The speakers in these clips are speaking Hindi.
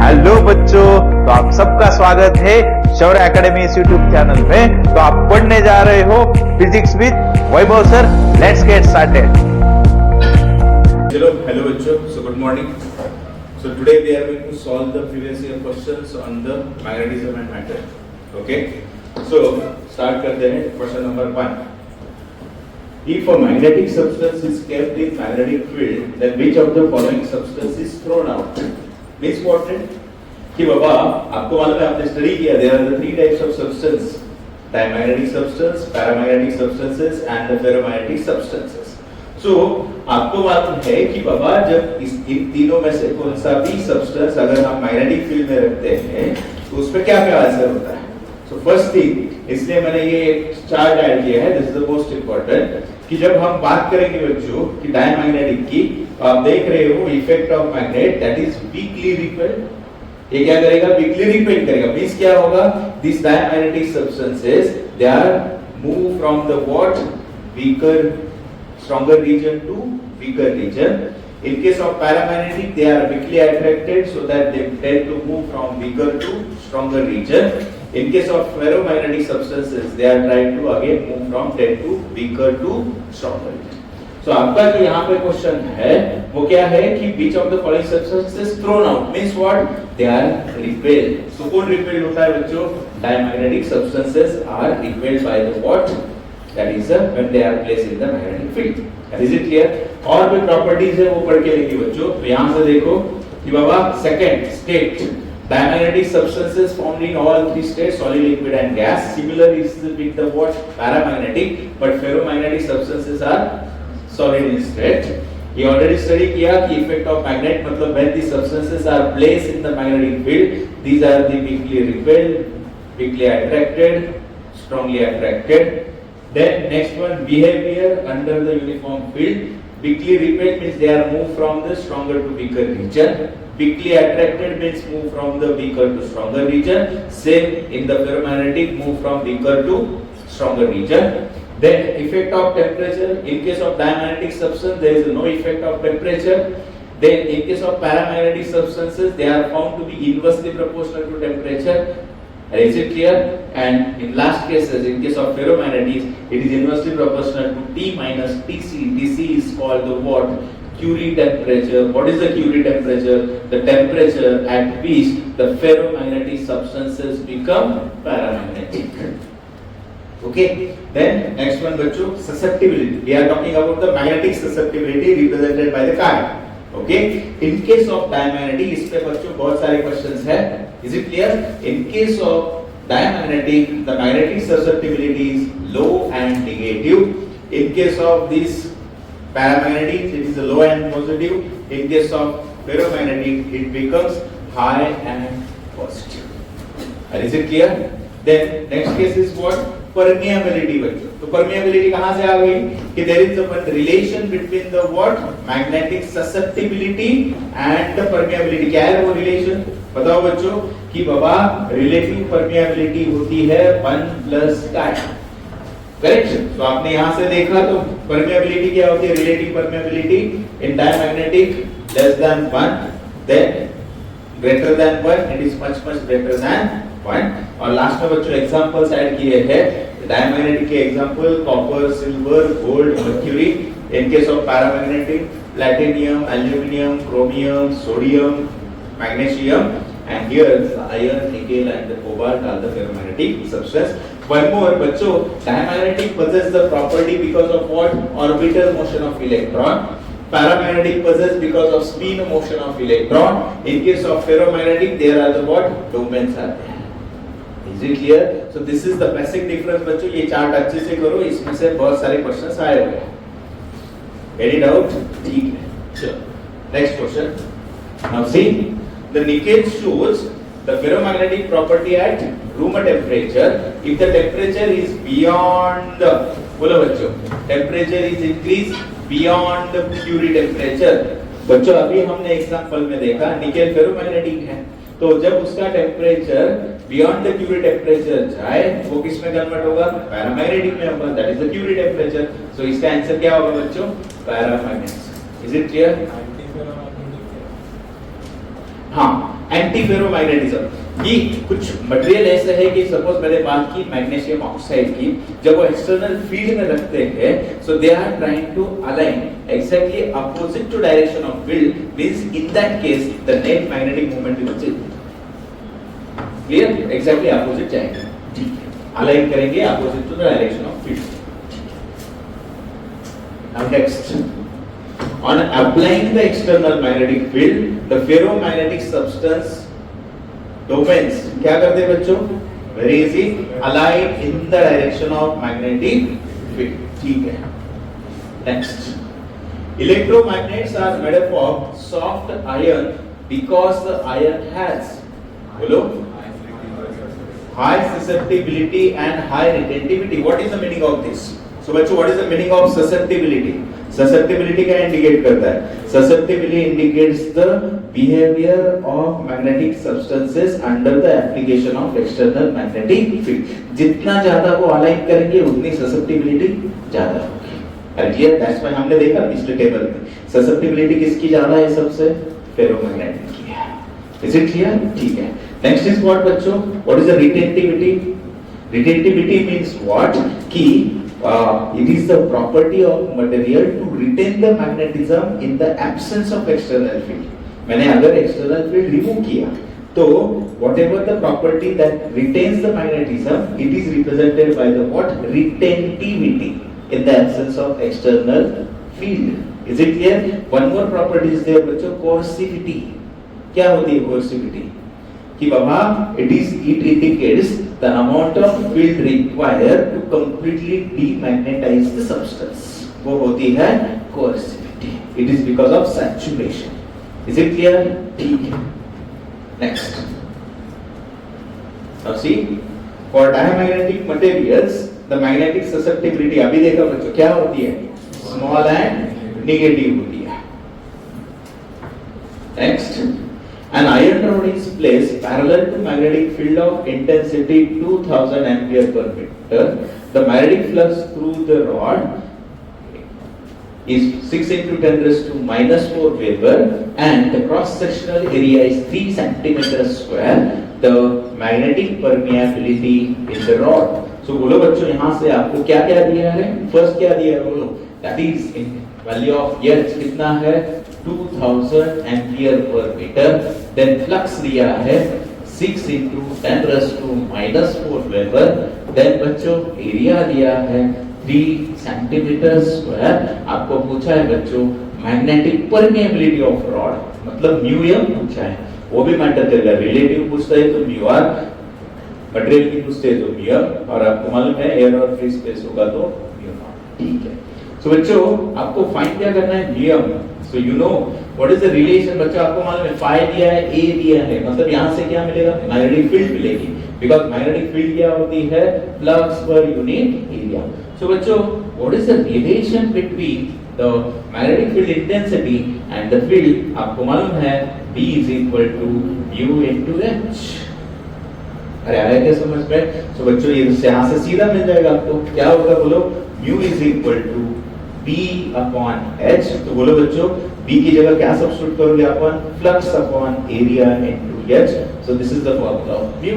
हेलो बच्चों, तो आप सबका स्वागत है शौर्य एकेडमी इस यूट्यूब चैनल में। तो आप पढ़ने जा रहे हो physics with Vaibhav sir. Let's get started. Hello बच्चों, so good morning. So today we are going to solve the previous year questions on the magnetism and matter. Okay, so start करते हैं question number 1. If a magnetic substance is kept in magnetic field, then which of the following substance is thrown out? Means what? कि बाबा आपको मालूम है, आपने स्टडी किया, there are the three types of substance: diamagnetic substance, paramagnetic substances and the ferromagnetic substances. So आपको मालूम है कि बाबा जब इन तीनों में से कौन सा भी सब्सटेंस अगर हम मैग्नेटिक फील्ड में रखते हैं तो उस पर क्या क्या असर होता है। सो फर्स्ट थिंग, इसलिए मैंने ये चार्ट ऐड किया है, this is the most important, कि जब हम बात करेंगे बच्चों कि डायमैग्नेटिक की, आप देख रहे हो effect of magnet that is weakly repelled. ये क्या करेगा? वीकली रिपेल करेगा। मींस क्या होगा? This diamagnetic substances they are move from the what weaker stronger region to weaker region. In case of paramagnetic, they are weakly attracted, so that they tend to move from weaker to stronger region. In case of ferromagnetic substances, they are trying to again move from tend to weaker to stronger region. So आपका जो यहाँ पे क्वेश्चन है वो क्या है कि which of the following substances thrown out means what? They are repelled. So कौन repelled होता है बच्चों? Diamagnetic substances are repelled by the what? That is when they are placed in the magnetic field. Is it clear? और भी प्रॉपर्टीज है वो पढ़ के लेंगे बच्चों। तो यहाँ से देखो कि बाबा second state, diamagnetic substances formed in all three states, solid, liquid and gas. Similar is with the what? Paramagnetic, but ferromagnetic substances are solid in state. ये already study किया कि effect of magnet मतलब when the substances are placed in the magnetic field, these are the weakly repelled, weakly attracted, strongly attracted. Then next one, behavior under the uniform field. Weakly repelled means they are moved from the stronger to weaker region. Weakly attracted means move from the weaker to stronger region. Same in the ferromagnetic, move from weaker to stronger region. Then effect of temperature. In case of diamagnetic substance, there is no effect of temperature. Then in case of paramagnetic substances, they are found to be inversely proportional to temperature. Is it clear? And in last cases, in case of ferromagnetics, it is inversely proportional to T minus Tc. Tc is called the what? Curie temperature. What is the Curie temperature? The temperature at which the ferromagnetic substances become paramagnetic. Okay. Then next one, बच्चों, susceptibility. We are talking about the magnetic susceptibility represented by the card. Okay. In case of diamagnetic, इस पे बच्चों बहुत सारे questions है. Is it clear? In case of diamagnetic, the magnetic susceptibility is low and negative. In case of this paramagnetic, it is low and positive. In case of ferromagnetic, it becomes high and positive. Is it clear? Then next case is what? Permeability बच्चों। तो permeability कहाँ से आ गई? कि there is a relation between the what? Magnetic susceptibility and the permeability. क्या है वो relation? बताओ बच्चों कि बाबा relative permeability होती है 1 plus chi. Correct? तो आपने यहाँ से देखा तो permeability क्या होती है? Relative permeability in diamagnetic less than 1, then greater than 1, it is much greater than 1. और लास्ट में बच्चों एग्जांपल्स ऐड किए हैं। डायमैग्नेटिक के example copper, silver, gold, mercury. In case of paramagnetic, platinum, aluminium, chromium, sodium, magnesium, and here iron, nickel and the cobalt are the ferromagnetic substance. One more बच्चों, diamagnetic possess the property because of what? Orbital motion of electron. Paramagnetic possess because of spin motion of electron. In case of ferromagnetic, there are the what? Domains are there. Is it clear? So this is the basic difference बच्चों। ये चार्ट अच्छे से करो, इसमें से बहुत सारे क्वेश्चंस आए हुए हैं। Get it out? ठीक है। चलो, next question. Now see, the Nikel shows the ferromagnetic property at room temperature. If the temperature is beyond the, बोलो बच्चों, temperature is increased beyond the Curie temperature. बच्चों अभी हमने एग्जांपल में देखा निकेल फेरोमैग्नेटिक है, तो जब उसका temperature beyond the Curie temperature जाए वो किस में कन्वर्ट होगा? पैरामैग्नेटिक में होगा। That is the Curie temperature. So इसका आंसर क्या होगा बच्चों? पैरामैग्नेटिक। Is it clear? हाँ, एंटी फेरोमैग्नेटिज्म कि कुछ मटेरियल ऐसे है कि सपोज मैंने बात की मैग्नीशियम ऑक्साइड की, जब वो एक्सटर्नल फील्ड में रखते हैं so they are trying to align exactly opposite to direction of field, means in that case the net magnetic moment will change. Clear? Exactly opposite जाएंगे, ठीक है, अलाइन करेंगे opposite to the direction of field. Now next, on applying the external magnetic field, the ferromagnetic substance domains क्या करते हैं बच्चों? Very easy, align in the direction of magnetic field, ठीक है। Next, electromagnets are made up of soft iron because the iron has, बोलो, high susceptibility and high retentivity. What is the meaning of this? So बच्चों, what is the meaning of susceptibility? Susceptibility क्या इंडिकेट करता है? Susceptibility indicates the behavior of magnetic substances under the application of external magnetic field. जितना ज्यादा वो अलाइन करेंगे उतनी susceptibility ज्यादा होगी। क्लियर? That's why हमने देखा पिछले टेबल में susceptibility किसकी ज्यादा है सबसे? फेरोमैग्नेटिक की है। Is it clear? ठीक है। Next is what बच्चों? What is the retentivity? Retentivity means what? कि it is the property of material to retain the magnetism in the absence of external field. मैंने अगर external field remove किया तो whatever the property that retains the magnetism, it is represented by the what? Retentivity in the absence of external field. Is it clear? One more property is there बच्चों, coercivity. क्या होती है coercivity? कि बाबा it indicates the amount of field required to completely demagnetize the substance. वो होती है coercivity. It is because of saturation. Is it clear? ठीक है। Next. Now see, for diamagnetic materials, the magnetic susceptibility अभी देखा बच्चों क्या होती है? Small and negative होती है। Next. An iron rod is placed parallel to magnetic field of intensity 2000 ampere per meter. The magnetic flux through the rod is 6 into 10 raised to minus 4 Weber and the cross sectional area is 3 centimeters square. The magnetic permeability in the rod. So बोलो बच्चों यहाँ से आपको क्या क्या दिया है? First क्या दिया है बोलो? That is in value of H कितना है? 2000 एम्पियर पर मीटर। देन फ्लक्स दिया है 6 into 10 raised to minus 4 weber. Then बच्चों एरिया दिया है 3 सेंटीमीटर स्क्वायर। आपको पूछा है बच्चों मैग्नेटिक परमेबिलिटी ऑफ रॉड, मतलब म्यू एम पूछा है, वो भी मैटर करेगा। रिलेटिव पूछता है तो म्यू आर, मटेरियल की पूछते हैं तो म्यू एम, और आपको मालूम है एयर और फ्री स्पेस होगा तो म्यू नॉट। ठीक है। सो बच्चों आपको फाइंड क्या करना है? Mu m. So you know what is the relation? बच्चों आपको मालूम है phi दिया है, A दिया है, मतलब यहाँ से क्या मिलेगा? मैग्नेटिक फील्ड मिलेगी, because मैग्नेटिक फील्ड क्या होती है? Flux per unit area. So बच्चों what is the relation between the magnetic field intensity and the field? आपको मालूम है B is equal to mu into H। अरे आया क्या समझ में? So बच्चों ये यहाँ से सीधा मिल जाएगा आपको। क्या होगा बोलो? mu is equal to B upon H। तो बोलो बच्चों B की जगह क्या सब्स्टिट्यूट करोगे अपन? Flux upon area into H। So this is the formula of mu.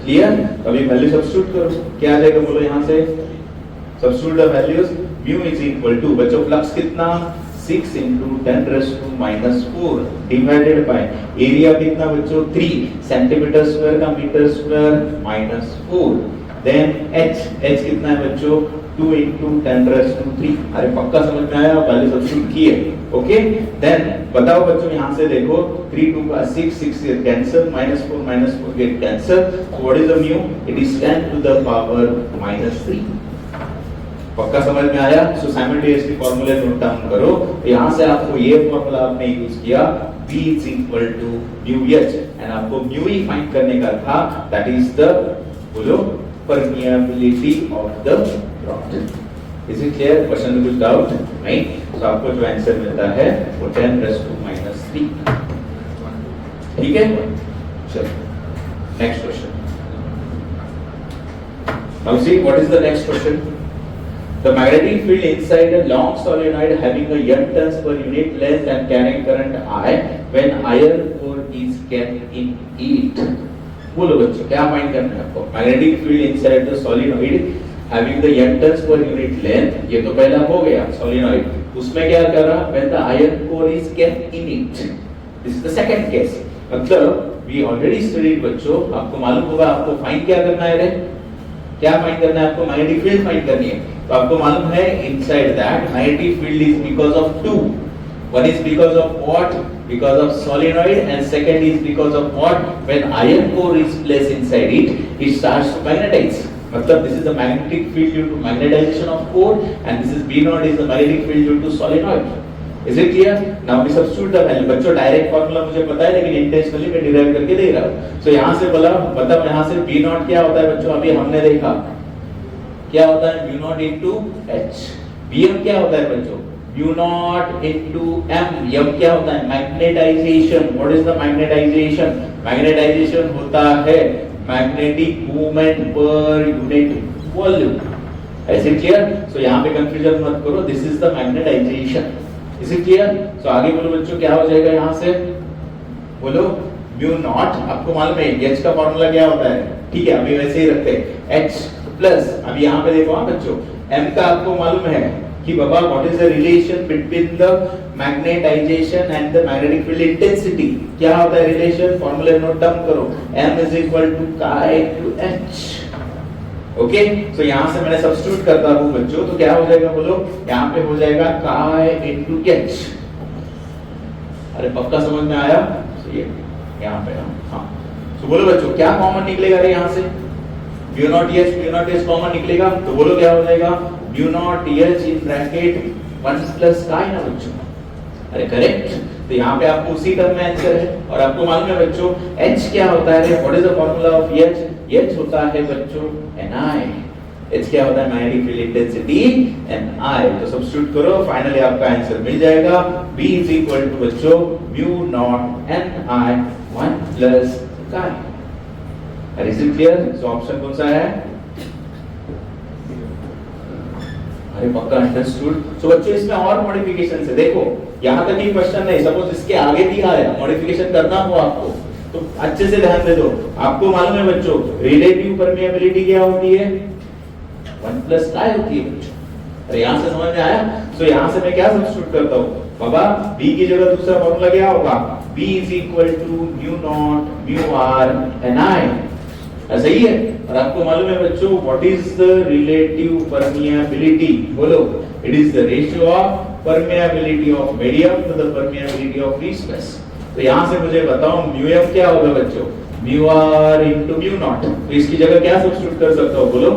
Clear? अभी वैल्यू सब्स्टिट्यूट करो, क्या आ जाएगा बोलो यहाँ से? Substitute the values. Mu is equal to बच्चों फ्लक्स कितना? 6 into 10 raised to minus 4 divided by area कितना बच्चों? 3 सेंटीमीटर स्क्वायर का metre square minus 4। Then H कितना है बच्चों? 2 into 10 raised to 3। अरे पक्का समझ में आया? वैल्यू सब्स्टिट्यूट की है। ओके, देन बताओ बच्चों यहाँ से देखो 3 2 6 get cancel, -4 get cancel। So what is the mu? It is 10 to the power -3। पक्का समझ में आया? सो साइमल्टेनियसली फार्मूले नोट डाउन करो। यहाँ से आपको ये फार्मूला आपने यूज किया B is equal to mu H and आपको mu ही फाइंड करने का था, दैट इज द बोलो permeability of the rod। Is it clear? Question में कुछ डाउट नहीं? तो आपको जो आंसर मिलता है वो 10 raised to -3। ठीक है, चलो next question. Now see what is the next question? The magnetic field inside a long solenoid having a n turns per unit length and carrying current I, when iron ore is kept in it. बोलो बच्चों क्या फाइंड करना है आपको? Magnetic field inside the solenoid having the n turns per unit length, ये तो पहला हो गया सॉलिनॉइड. उसमें क्या कर रहा? when the iron core is kept in it. This is the second case. मतलब we already studied बच्चों, आपको मालूम होगा आपको फाइंड क्या करना है रे? क्या फाइंड करना है आपको? मैग्नेटिक फील्ड फाइंड करनी है. तो आपको मालूम है inside that magnetic field is because of two. One is because of what? Because of solenoid, and second is because of what? When iron core is placed inside it, it starts to magnetize. मतलब this is the magnetic field due to magnetization of core, and this is B naught is the magnetic field due to solenoid. Is it clear? Now we substitute the value. बच्चों डायरेक्ट फॉर्मूला मुझे पता है लेकिन इंटेंशनली मैं डिराइव करके दे रहा हूँ. So यहाँ से बोला मतलब यहाँ से B naught क्या होता है बच्चों? अभी हमने देखा क्या होता है B naught into H. Bm क्या होता है बच्चों? U naught into M. M क्या होता है? Magnetization. What is the magnetization? Magnetization होता है magnetic movement per unit volume. ऐसे क्लियर? सो यहाँ पे कंफ्यूजन मत करो. This is the magnetization. Is it clear? So आगे बोलो बच्चों क्या हो जाएगा यहाँ से? बोलो म्यू नॉट. आपको मालूम है H का फॉर्मूला क्या होता है? ठीक है अभी वैसे ही रखते हैं H प्लस. अभी यहाँ पे देखो हाँ बच्चों M का आपको मालूम है कि बाबा what is the relation between the magnetization and the magnetic field intensity. क्या होता है रिलेशन? फॉर्मूला नोट डाउन करो. M is equal to chi to H. Okay so यहाँ से मैंने सब्स्टिट्यूट करता हूँ बच्चों तो क्या हो जाएगा बोलो? यहाँ पे हो जाएगा chi into H. अरे पक्का समझ में आया? तो ये यहाँ पे हाँ. तो बोलो बच्चों क्या कॉमन निकलेगा रे यहाँ से? म्यू नॉट H कॉमन निकलेगा तो बोलो क्या हो जाएगा? Mu not H in bracket 1 plus chi ना बच्चों. अरे करेक्ट. तो यहाँ पे आपको उसी टर्म में आंसर है. और आपको मालूम है बच्चों H क्या होता है? What is the formula of H? H होता है बच्चों Ni. H क्या होता है? Magnetic field intensity Ni. तो सब्स्टिट्यूट करो फाइनली आपका आंसर मिल जाएगा. B इज इक्वल टू बच्चों mu naught Ni 1 plus chi. Is it clear? So option कौन सा है? अरे पक्का अंडरस्टूड. सो बच्चों इसमें और मॉडिफिकेशन है. देखो यहाँ तक ही क्वेश्चन नहीं. सपोज इसके आगे दिया है मॉडिफिकेशन करना हो आपको तो अच्छे से ध्यान दे दो. आपको मालूम है बच्चों रिलेटिव परमिएबिलिटी क्या होती है? 1 प्लस chi होती है बच्चों. अरे यहाँ से समझ में आया? सो यहाँ से मैं क्या सब्स्टिट्यूट करता हूँ बाबा? B की जगह दूसरा फॉर्मूला क्या होगा? B is equal to mu not mu r Ni. ऐसा ही है. और आपको मालूम है बच्चों what is the relative permeability? बोलो it is the ratio of permeability of medium to the permeability of free space. तो यहाँ से मुझे बताओ म्यू m क्या होगा बच्चों? Mu r into mu naught. तो इसकी जगह क्या सब्स्टिट्यूट कर सकता हूँ बोलो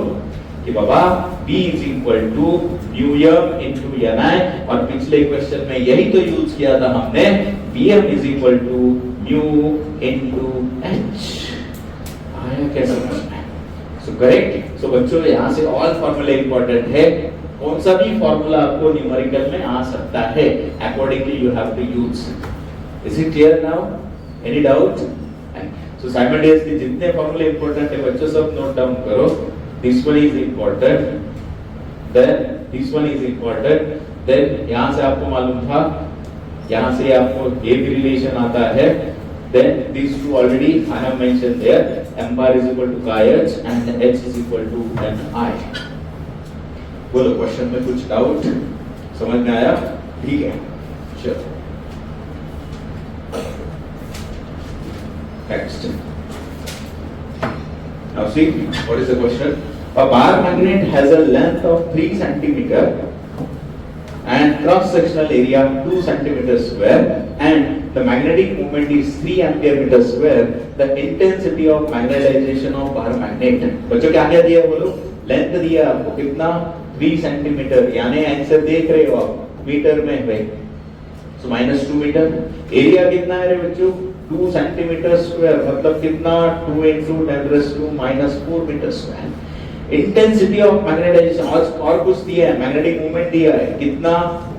कि बाबा B is equal to mu m into Ni. और पिछले क्वेश्चन में यही तो यूज किया था हमने. Bm is equal to mu into H. आया क्या समझ में? So correct. सो बच्चों यहाँ से ऑल फॉर्मूला इंपॉर्टेंट है. कौन सा भी फॉर्मूला आपको न्यूमेरिकल में आ सकता है. Accordingly you have to use. Is it clear now? Any doubt? So simultaneously जितने फॉर्मूले इंपॉर्टेंट है बच्चों सब नोट डाउन करो. This one is important, then this one is important, then यहाँ से आपको मालूम था यहाँ से आपको ये भी रिलेशन आता है. Then these two already I have mentioned there. M bar is equal to chi H and H is equal to Ni. बोलो क्वेश्चन में कुछ डाउट? समझ में आया? ठीक है. Sure. Next. Now see what is the question? A bar magnet has a length of 3 centimeter and cross sectional area 2 centimeter square and the magnetic moment is 3 ampere meter square. The intensity of magnetization of bar magnet. बच्चों क्या क्या दिया बोलो? लेंथ दिया आपको कितना? 3 सेंटीमीटर. यानी आंसर देख रहे हो आप मीटर में है. सो -2 मीटर. एरिया कितना है रे बच्चों? 2 सेंटीमीटर स्क्वायर. मतलब कितना? 2 into 10⁻⁻⁴ metre square. Intensity of magnetisation और कुछ दिया है. मैग्नेटिक मूवमेंट दिया है कितना?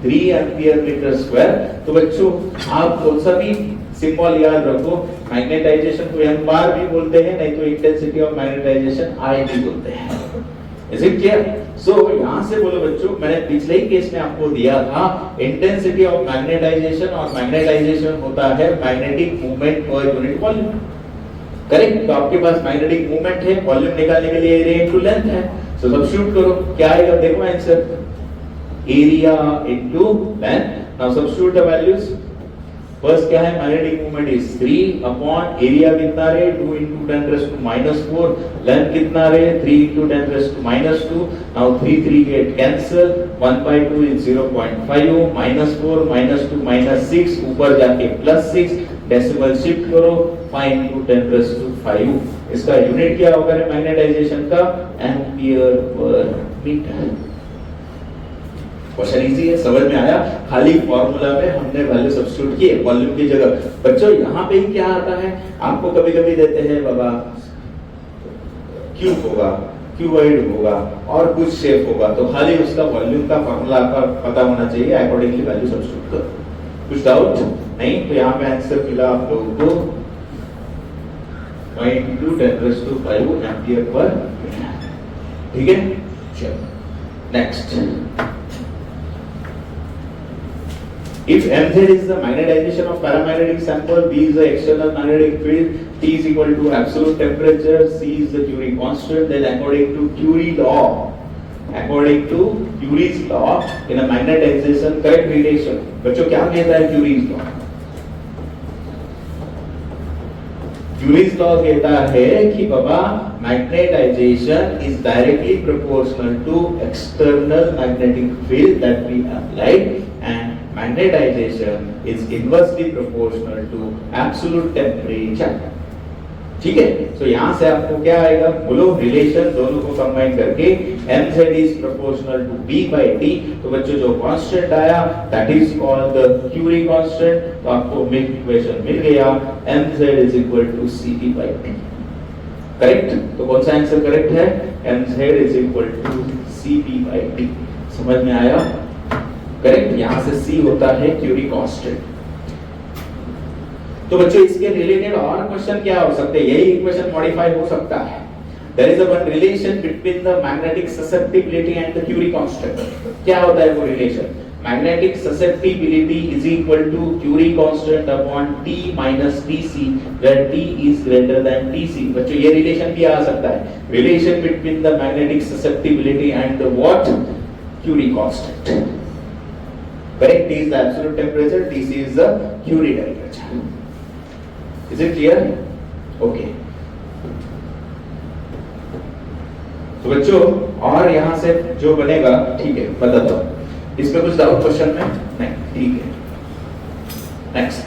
3 एम्पियर मीटर स्क्वायर. तो बच्चों आप कौन सा भी सिंबल याद रखो. मैग्नेटाइजेशन को m बार भी बोलते हैं नहीं तो इंटेंसिटी ऑफ मैग्नेटाइजेशन I भी बोलते हैं. Is it clear? सो यहां से बोलो बच्चों, मैंने पिछले ही केस में आपको दिया था इंटेंसिटी ऑफ मैग्नेटाइजेशन, और मैग्नेटाइजेशन होता है magnetic movement per unit volume. Correct? तो आपके पास मैग्नेटिक मूवमेंट है, वॉल्यूम निकालने के लिए एरिया इनटू लेंथ है। सो सब्स्टिट्यूट करो, क्या आएगा देखो answer, area into length. Now substitute the values. First क्या है, magnetic movement is 3 upon area कितना रे 2 into 10 raised to -4, लेंथ कितना रे 3 into 10 raised to -2। Now 3 get cancel, 1/2 is 0.5, -4 -2 -6, ऊपर जाके +6, डेसिमल शिफ्ट करो, 5 into 10 raised to 5। इसका यूनिट क्या होगा रे मैग्नेटाइजेशन का, एम्पियर पर मीटर। क्वेश्चन इजी है, समझ में आया? खाली फॉर्मूला में हमने वैल्यू सब्स्टिट्यूट किए वॉल्यूम की जगह। बच्चों यहाँ पे ही क्या आता है, आपको कभी-कभी देते हैं बाबा क्यूब होगा, क्यूबॉइड होगा और कुछ शेप होगा, तो खाली उसका वॉल्यूम का फॉर्मूला आपका पता होना चाहिए, अकॉर्डिंगली वैल्यू सब्स्टिट्यूट करो। कुछ डाउट नहीं? तो यहाँ पे आंसर मिला आप लोगों को 5 into 10 raised to 5 एम्पियर पर मीटर। ठीक है, चलो next. If mz is the magnetization of paramagnetic sample, B is the external magnetic field, T is equal to absolute temperature, C is the Curie constant, then according to Curie's law, in a magnetization correct relation, बच्चों क्या कहता है Curie's law? Curie's law कहता है कि बाबा magnetization is directly proportional to external magnetic field that we applied, and magnetization is inversely proportional to absolute temperature। ठीक है, तो यहां से आपको क्या आएगा, बोलो रिलेशन दोनों को कंबाइन करके mz is proportional to b by t। तो बच्चों जो कांस्टेंट आया that is called the Curie constant. तो आपको इक्वेशन मिल गया, mz is equal to cp by t। Correct? तो कौन सा आंसर करेक्ट है, mz is equal to cp by t। समझ में आया? करेक्ट? यहां से C होता है क्यूरी कांस्टेंट। तो बच्चों इसके रिलेटेड और क्वेश्चन क्या हो सकते हैं, यही इक्वेशन मॉडिफाई हो सकता है। There is a one relation between the magnetic susceptibility and the Curie constant. क्या होता है वो relation, magnetic susceptibility is equal to Curie constant upon T minus Tc, where T is greater than Tc। बच्चों ये रिलेशन भी आ सकता है, relation between the magnetic susceptibility and the what, Curie constant. Correct? T is the absolute temperature, Tc is the Curie temperature. Is it clear? Okay. तो बच्चों और यहां से जो बनेगा, ठीक है बताता हूं, इसमें कुछ डाउट क्वेश्चन में नहीं? ठीक है, नेक्स्ट।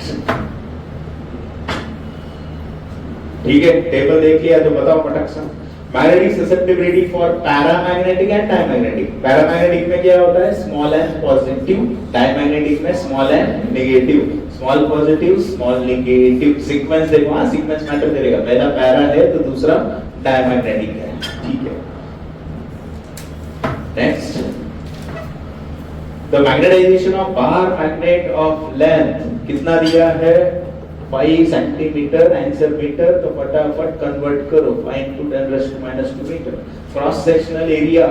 ठीक है, टेबल देख लिया तो बताओ फटाक से। Magnetic susceptibility for paramagnetic and diamagnetic. Paramagnetic में क्या होता है, स्मॉल एन पॉजिटिव, डायमैग्नेटिक में small and negative, small positive small negative. Sequence देखो, हां सीक्वेंस मैटर करेगा, पहला पैरा है तो दूसरा डायमैग्नेटिक है। ठीक है, next. The magnetization of bar magnet of length कितना दिया है, 5 सेंटीमीटर आंसर मीटर। तो फटाफट कन्वर्ट करो, 5 into 10 raised to -2 metre. Cross sectional area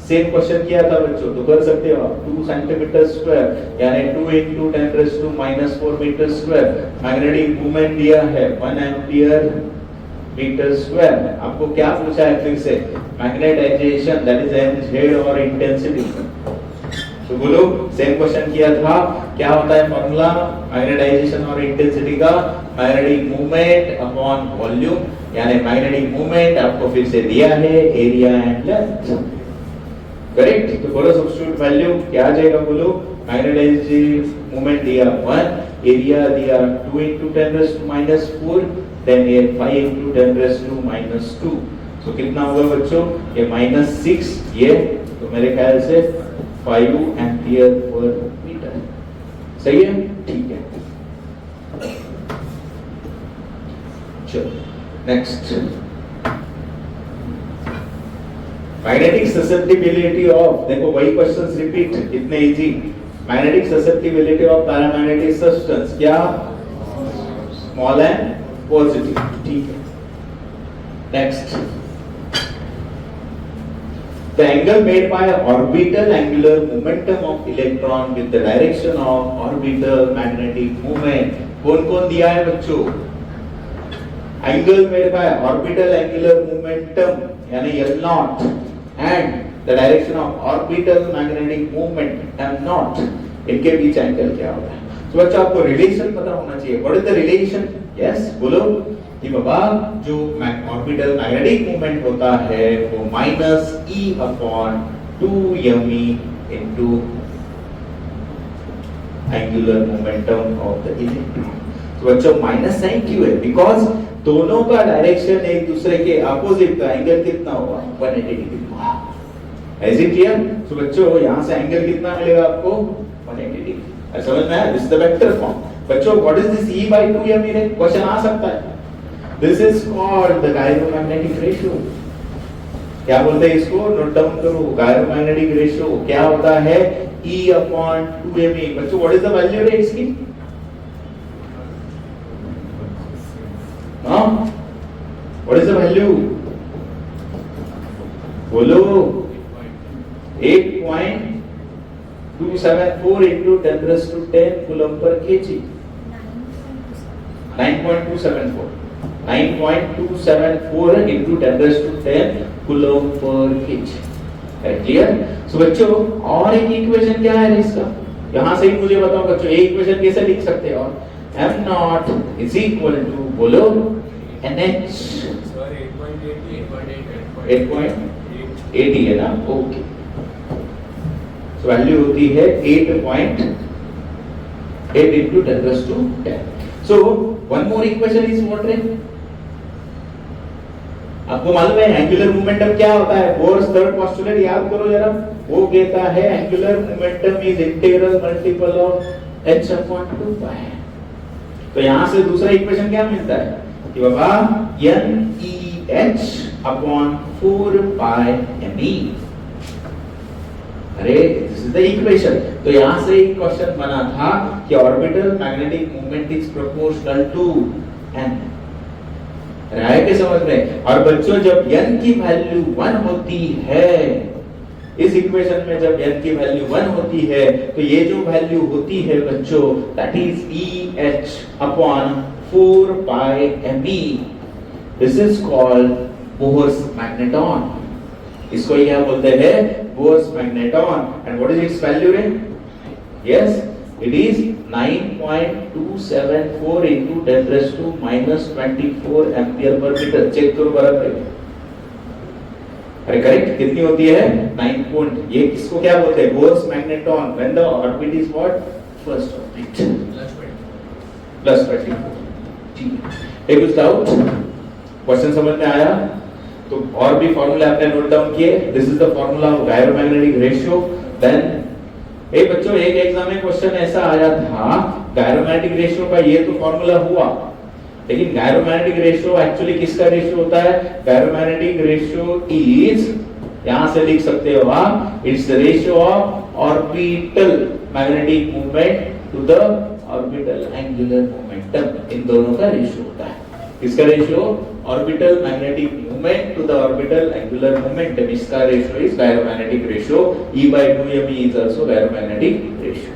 same question किया था बच्चों, तो कर सकते हो आप 2 सेंटीमीटर स्क्वायर, यानी 2 into 10 raised to -4 metre square. Magnetic movement दिया है 1 एम्पियर मीटर स्क्वायर। आपको क्या पूछा है फिर से, मैग्नेटाइजेशन दैट इज mz और इंटेंसिटी। तो बोलो सेम क्वेश्चन किया था, क्या होता है फॉर्मूला मैग्नेटाइजेशन और इंटेंसिटी का, मैग्नेटिक मूवमेंट अपॉन वॉल्यूम, यानी मैग्नेटिक मूवमेंट आपको फिर से दिया है एरिया एंड लेंथ। करेक्ट? तो बोलो सब्स्टिट्यूट वैल्यू क्या आ जाएगा, बोलो मैग्नेटाइजिंग मूवमेंट दिया 1, एरिया दिया 2 into 10 raised to -4, देन ये 5 into 10 raised to -2। तो कितना होगा बच्चों, ये -6, ये तो मेरे ख्याल से 5 एम्पियर पर मीटर। सही है? ठीक है, चलो नेक्स्ट। मैग्नेटिक ससेप्टिबिलिटी ऑफ, देखो वही क्वेश्चंस रिपीट, कितने easy. Magnetic susceptibility of paramagnetic substance, क्या, स्मॉल एंड पॉजिटिव। ठीक है, next. The angle made by orbital angular momentum of electron with the direction of orbital magnetic movement. कौन-कौन दिया है बच्चों? Angle made by orbital angular momentum यानी L naught and the direction of orbital magnetic movement m naught. इनके बीच एंगल क्या होता है? तो बच्चों आपको रिलेशन पता होना चाहिए. What is the relation? Yes, बोलो कि बाबा जो ऑर्बिटल मैग्नेटिक मूवमेंट होता है वो minus E upon 2me into angular momentum of the electron. तो बच्चों माइनस साइन क्यों है? बिकॉज दोनों का डायरेक्शन एक दूसरे के अपोजिट, तो एंगल कितना होगा? 180 डिग्री होगा. Is it clear? तो बच्चों यहां से एंगल कितना मिलेगा आपको? 180 डिग्री. समझ में आया? This is the vector form. बच्चों what is this E by 2me? Question आ सकता है. This is called the gyromagnetic ratio. क्या बोलते हैं इसको? नोट डाउन करो. gyromagnetic ratio क्या होता है? E upon 2me. बच्चों what is the value है इसकी? हाँ? What is the value? बोलो. 8.274 into 10 raised to 10 coulomb per kg. 9.274. 9.274 into 10 raised to 10 coulomb per kg. Clear? सो बच्चों और एक इक्वेशन क्या है इसका? यहां से ही मुझे बताओ बच्चों, एक इक्वेशन कैसे लिख सकते हैं? और m naught is equal to बोलो nh. 8.80 है ना? ओके. सो वैल्यू होती है 8.8 into 10 raised to 10. So one more equation is what है? आपको मालूम है एंगुलर मोमेंटम क्या होता है? बोर्स थर्ड पोस्टुलेट याद करो जरा. वो कहता है angular momentum is integral multiple of h upon 2 pi. तो यहां से दूसरा इक्वेशन क्या मिलता है कि बाबा NEH upon 4 pi me. अरे दिस इज द इक्वेशन. तो यहां से एक क्वेश्चन बना था कि orbital magnetic moment is proportional to n. राय के समझ में? और बच्चों जब n की वैल्यू 1 होती है, इस इक्वेशन में जब n की वैल्यू 1 होती है तो ये जो वैल्यू होती है बच्चों that is EH upon 4 pi me. This is called Bohr's magneton. इसको क्या बोलते हैं? Bohr's magneton. And what is its value रे? Yes, it is 9.274 into 10 raised to minus 24 ampere per meter. Check करो बराबर. अरे करेक्ट कितनी होती है? 9 पॉइंट. ये किसको क्या बोलते हैं? Bohr's magneton. When the orbit is what? First orbit. Plus 24. ठीक है. एक कुछ डाउट? क्वेश्चन समझ में आया? तो और भी फार्मूला आपने नोट डाउन किए. This is the formula of gyromagnetic ratio. Then एक बच्चों एक एग्जाम में क्वेश्चन ऐसा आया था गायरोमैग्नेटिक रेशियो का. ये तो फार्मूला हुआ, लेकिन गायरोमैग्नेटिक रेशियो एक्चुअली किसका रेशियो होता है? गायरोमैग्नेटिक रेशियो इज, यहां से लिख सकते हो आप, it's the ratio of orbital magnetic movement to the orbital angular momentum. इन दोनों का रेशियो होता है. किसका ratio? Orbital magnetic movement to the orbital angular momentum. इसका ratio is gyromagnetic ratio. E by 2me is also gyromagnetic ratio.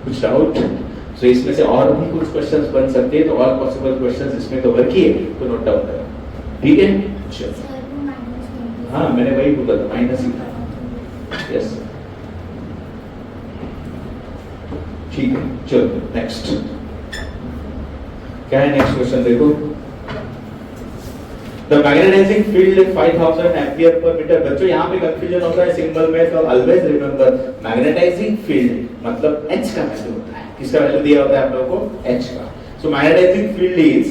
कुछ डाउट? सो इसमें से और भी कुछ क्वेश्चंस बन सकते हैं, तो ऑल पॉसिबल क्वेश्चंस इसमें कवर किए तो नोट डाउन करो. ठीक है? चलो. हाँ मैंने वही बोला था, माइनस ही था. यस ठीक है. चलो नेक्स्ट क्या है? नेक्स्ट क्वेश्चन देखो. The magnetizing field is 5000 ampere per meter. बच्चों यहाँ पे कंफ्यूजन होता है सिंबल में, तो ऑलवेज रिमेंबर मैग्नेटाइजिंग फील्ड मतलब H का वैल्यू होता है. किसका वैल्यू दिया होता है आप लोगों को? H का. So magnetizing field is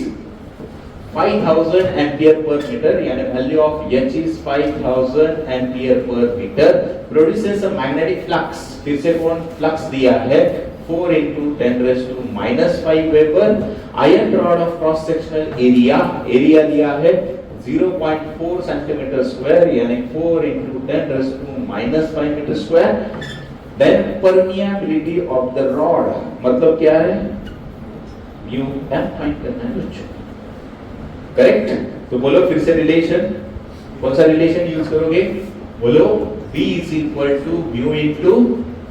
5000 ampere per meter, यानी value of H is 5000 ampere per meter. Produces a magnetic flux. फिर से कौन फ्लक्स दिया है? 4 into 10 raised to minus 5 weber. Iron rod of cross sectional area, area दिया है 0.4 centimeter square, यानी 4 into 10 raised to minus 5 meter square. Then permeability of the rod, मतलब क्या है? mu m फाइंड करना है बच्चों. करेक्ट? तो बोलो फिर से रिलेशन. कौन सा रिलेशन यूज करोगे? बोलो B is equal to mu into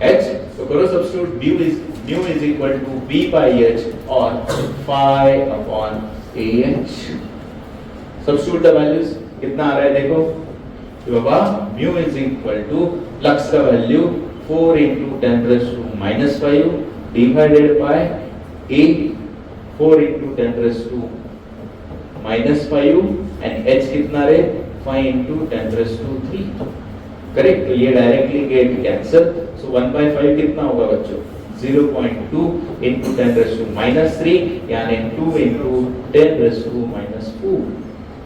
H. तो करो substitute mu is equal to B by H or phi upon AH. Substitute the values कितना आ रहा है देखो, तो बाबा mu is equal to flux का value 4 into 10 raised to minus 5 divided by A 4 into 10 raised to minus 5 and H कितना रहे 5 into 10 raised to 3. करेक्ट, तो ये डायरेक्टली गेट कैंसिल. सो 1/5 कितना होगा बच्चों 0.2 into 10 raised to minus 3 यानी 2 into 10 raised to minus 4.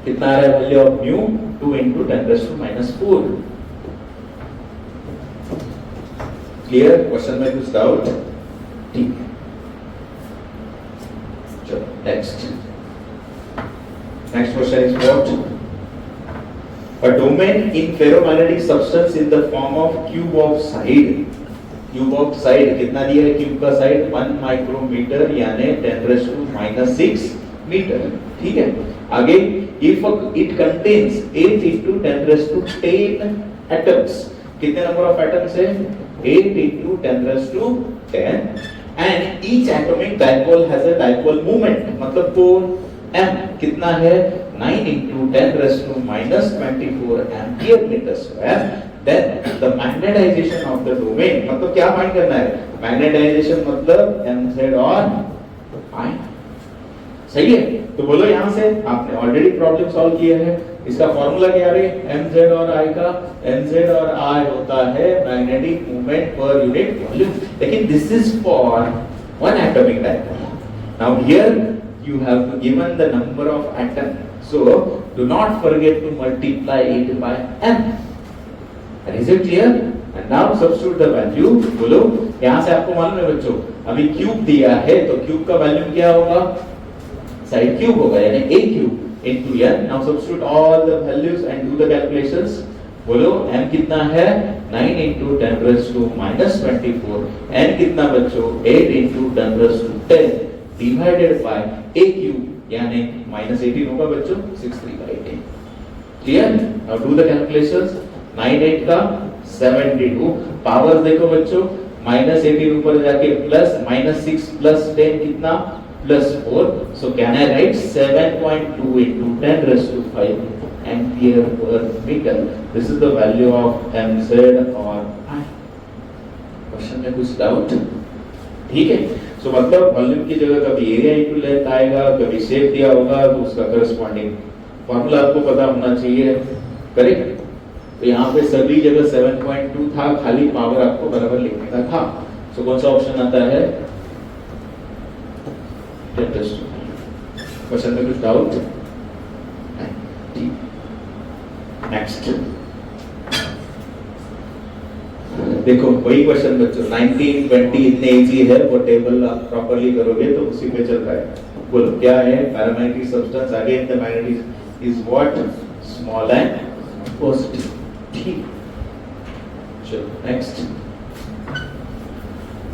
कितना आ रहा है value of mu 2 into 10 raised to minus 4. Clear, question में कुछ डाउट? ठीक, चलो next question is what? A domain in ferromagnetic substance in the form of cube of side. Cube of side कितना दिया है? क्यूब का साइड 1 माइक्रोमीटर यानी 10 raised to minus 6 मीटर. ठीक है, आगे if it contains 8 into 10 raised to 10 atoms. कितने नंबर ऑफ एटम्स है? 8 into 10 raised to 10 and each atomic dipole has a dipole moment. मतलब 4m कितना है 9 into 10 raised to minus 24 ampere meter square. Then the magnetization of the domain, मतलब क्या फाइंड करना है? मैग्नेटाइजेशन मतलब mz और I. सही है, तो बोलो यहाँ से आपने ऑलरेडी प्रॉब्लम सॉल्व किया है. इसका फॉर्मूला क्या है? mz और I का. mz और I होता है magnetic movement per unit volume. लेकिन this is for one atomic dipole. Now here you have given the number of atoms, so do not forget to multiply it by m. Is it clear? And now substitute the value. बोलो, यहाँ से आपको मालूम है बच्चों, अभी क्यूब दिया है तो क्यूब का वैल्यू क्या होगा? साइड क्यूब होगा यानी a cube into n. Now substitute all the values and do the calculations. बोलो m कितना है 9 into 10 raised to minus 24. n कितना बच्चों 8 into 10 raised to 10 divided by a cube यानी minus 18 होगा बच्चों 63 by 18. Clear? Now do the calculations. 9 8 का 72. पावर देखो बच्चों minus 18 ऊपर जाके plus minus 6 plus 10 कितना plus 4. So can I write 7.2 into 10 raised to 5 ampere per meter. This is the value of mz or I. Question में कुछ डाउट? ठीक है, सो मतलब वॉल्यूम की जगह कभी एरिया इनटू लेंथ आएगा, कभी शेप दिया होगा तो उसका करस्पॉन्डिंग फॉर्मूला आपको पता होना चाहिए. करेक्ट, तो यहाँ पे सभी जगह 7.2 था, खाली पावर आपको बराबर लिखने का था. सो कौन सा ऑप्शन आता है? क्वेश्चन में कुछ डाउट? नेक्स्ट देखो वही क्वेश्चन बच्चों 19 20 इतने इजी है, वो टेबल आप प्रॉपर्ली करोगे तो उसी पे चल रहा है. बोलो क्या है? Paramagnetic substance again the magnetic is what? Small and positive. ठीक, चलो next.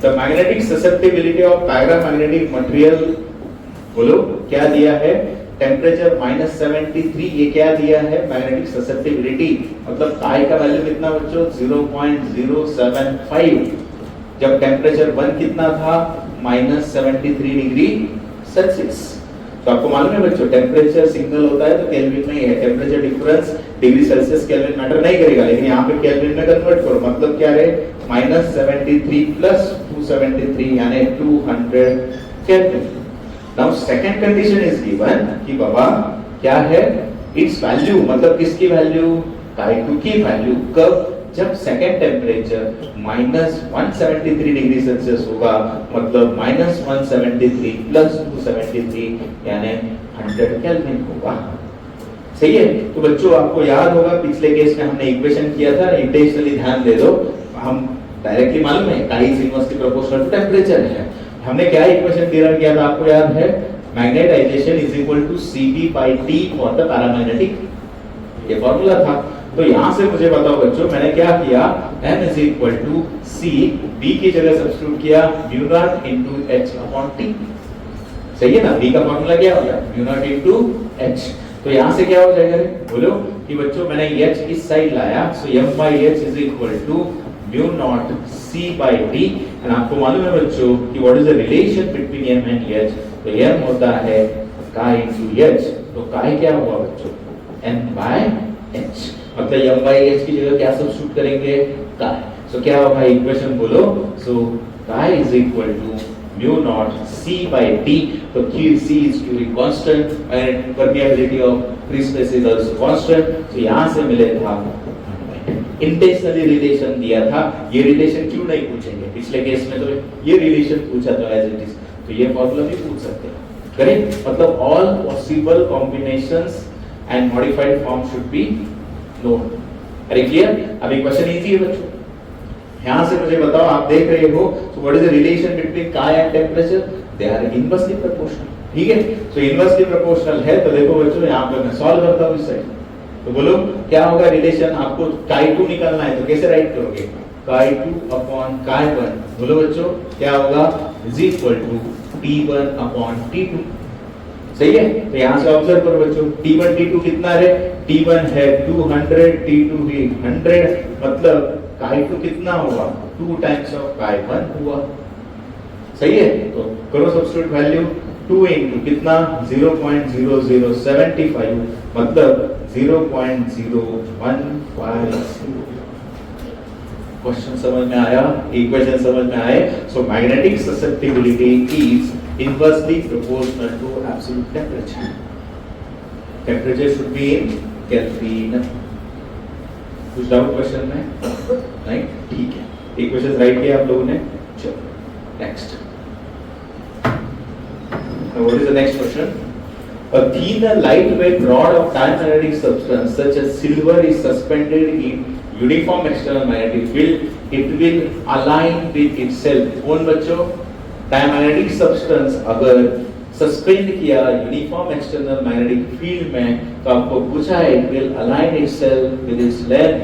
The magnetic susceptibility of paramagnetic material. बोलो क्या दिया है? टेम्परेचर -73. ये क्या दिया है? Magnetic susceptibility. मतलब काई का वैल्यू कितना बच्चों? 0.075. जब टेम्परेचर 1 कितना था? -73 डिग्री सेल्सियस. तो आपको मालूम है बच्चों टेम्परेचर सिंगल होता है तो केल्विन में ही है. Temperature difference degree Celsius kelvin matter नहीं करेगा, लेकिन यहाँ पे केल्विन में कन्वर्ट करो. मतलब क्या रहे? -73 प्लस 273 यानी 200 kelvin. Now second condition is given कि बाबा क्या है? Its value मतलब किसकी वैल्यू? chi2 की वैल्यू. कब? जब सेकेंड टेम्परेचर -173 डिग्री सेल्सियस होगा. मतलब -173 प्लस 273 यानी 100 केल्विन होगा. सही है, तो बच्चों आपको याद होगा पिछले केस में हमने इक्वेशन किया था. इंटेंशनली ध्यान दे दो, हम डायरेक्टली मालूम है chi is inversely proportional to temperature है. हमने क्या इक्वेशन डिराइव किया था आपको याद है? Magnetisation is equal to Cp by T for the paramagnetic. ये फॉर्मूला था. तो यहां से मुझे बताओ बच्चों मैंने क्या किया? m is equal to C, B की जगह सब्स्टिट्यूट किया mu not into h upon T. सही है ना? B का फॉर्मूला क्या हो गया? Mu not into h. तो यहां से क्या हो जाएगा? बोलो कि बच्चों मैंने h इस साइड लाया, so m by h is equal to mu not c by d, and आपको मालूम है बच्चों कि what is the relation between m and h, तो m होता है chi into h, तो chi क्या हुआ बच्चों m by h, मतलब m by h की जगह क्या सब्स्टिट्यूट करेंगे chi, सो क्या होगा इक्वेशन बोलो, सो chi is equal to mu naught c by d, तो c is purely constant and permeability of free space is also constant, तो यहाँ से मिले था इंटेंशनली रिलेशन दिया था, ये रिलेशन क्यों नहीं पूछेंगे, पिछले केस में तो ये रिलेशन पूछा था एज इट इज, तो ये फॉर्मूला भी पूछ सकते हैं, करेक्ट, मतलब all possible combinations and modified form should be known. अरे क्लियर, अभी क्वेश्चन इजी है बच्चों, यहाँ से मुझे बताओ, आप देख रहे हो, so what is the relation between chi and temperature? They are inversely proportional, ठीक है, so inversely proportional है, तो देखो बच्चों यहाँ पे मैं सॉल्व करता हूँ इस साइड, तो बोलो क्या होगा रिलेशन, आपको chi2 निकालना है तो कैसे राइट करोगे, chi2 अपॉन chi1, बोलो बच्चों क्या होगा, is equal to t1 upon t2, सही है, तो यहाँ से ऑब्जर्व करो बच्चों, t1 t2 कितना है, t1 है 200, t2 भी 100, मतलब chi2 कितना हुआ 2 टाइम्स ऑफ chi1 हुआ, सही है, तो करो सब्स्टिट्यूट वैल्यू, 2 इनटू कितना 0.0075, मतलब 0.0150, क्वेश्चन समझ में आया, इक्वेशन समझ में आए, so magnetic susceptibility is inversely proportional to absolute temperature, temperature should be in kelvin. कुछ डाउट क्वेश्चन में नहीं, ठीक है, इक्वेशन राइट किया आप लोगों ने, चलो next, what is the next question, a thin lightweight rod of diamagnetic substance such as silver is suspended in uniform external magnetic field, it will align with itself, कौन बच्चों, diamagnetic substance अगर सस्पेंड किया यूनिफॉर्म एक्सटर्नल मैग्नेटिक फील्ड में, तो आपको पूछा है it will align itself with its length,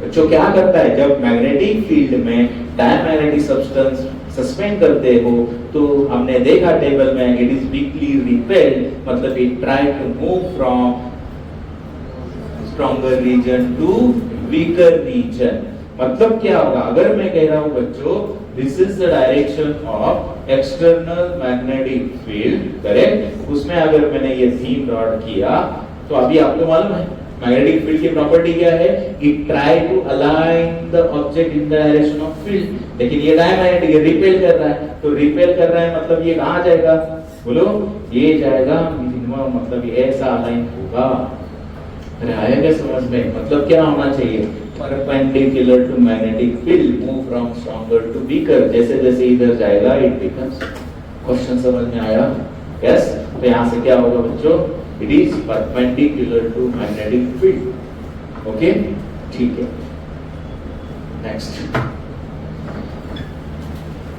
बच्चों क्या करता है जब मैग्नेटिक फील्ड में डायमैग्नेटिक सब्सटेंस सस्पेंड करते हो, तो हमने देखा टेबल में इट इज वीकली रिपेल्ड, मतलब it try to move from stronger region to weaker region, मतलब क्या होगा, अगर मैं कह रहा हूं बच्चों this is the direction of external magnetic field, correct, उसमें अगर मैंने ये थीम रॉड किया, तो अभी आपको मालूम है मैग्नेटिक फील्ड की प्रॉपर्टी क्या है, it try to align the object in the direction of field, लेकिन ये डायमैग्नेटिक है, रिपेल कर रहा है, तो रिपेल कर रहा है मतलब ये कहां जाएगा, बोलो ये जाएगा मिनिमम, मतलब ये ऐसा अलाइन होगा, अरे आएगा समझ में, मतलब क्या होना चाहिए, perpendicular to magnetic field, move from stronger to weaker, जैसे जैसे इधर जाएगा इट बिकम्स, क्वेश्चन समझ में आया, यस, तो यहां से क्या होगा बच्चों, it is perpendicular to magnetic field, okay, ठीक है, next,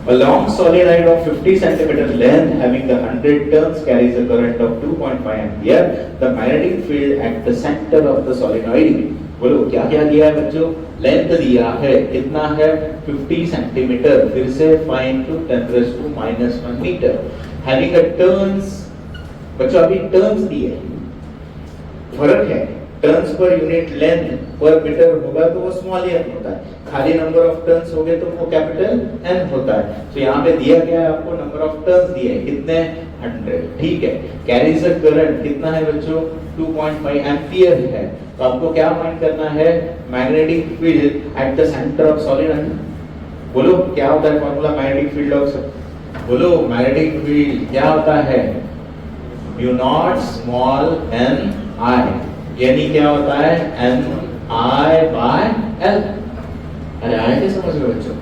a long solenoid of 50 cm length having the 100 turns carries a current of 2.5 ampere, the magnetic field at the center of the solenoid, बोलो क्या क्या दिया है बच्चों, लेंथ दिया है, कितना है 50 सेंटीमीटर, फिर से 5 to 10⁻⁻1 metre, having a turns, बच्चों अभी टर्न्स दिए, फर्क है, टर्न्स पर यूनिट लेंथ पर मीटर होगा तो वो स्मॉल एन होता है, खाली नंबर ऑफ टर्न्स हो गए तो वो कैपिटल एन होता है, तो यहाँ पे दिया गया है आपको नंबर ऑफ टर्न्स दिए हैं, कितने 100, ठीक है, कैरीज अ करंट कितना है बच्चों 2.5 एम्पियर है, तो आपको क्या फाइंड करना है, magnetic field at the centre of solenoid, बोलो क्या होता है फॉर्मूला मैग्नेटिक फील्ड ऑफ, बोलो मैग्नेटिक फील्ड क्या होता है, म्यू नॉट स्मॉल एन आई, यानी क्या होता है एन आई बाय एल, अरे आए क्या समझ रहे बच्चों,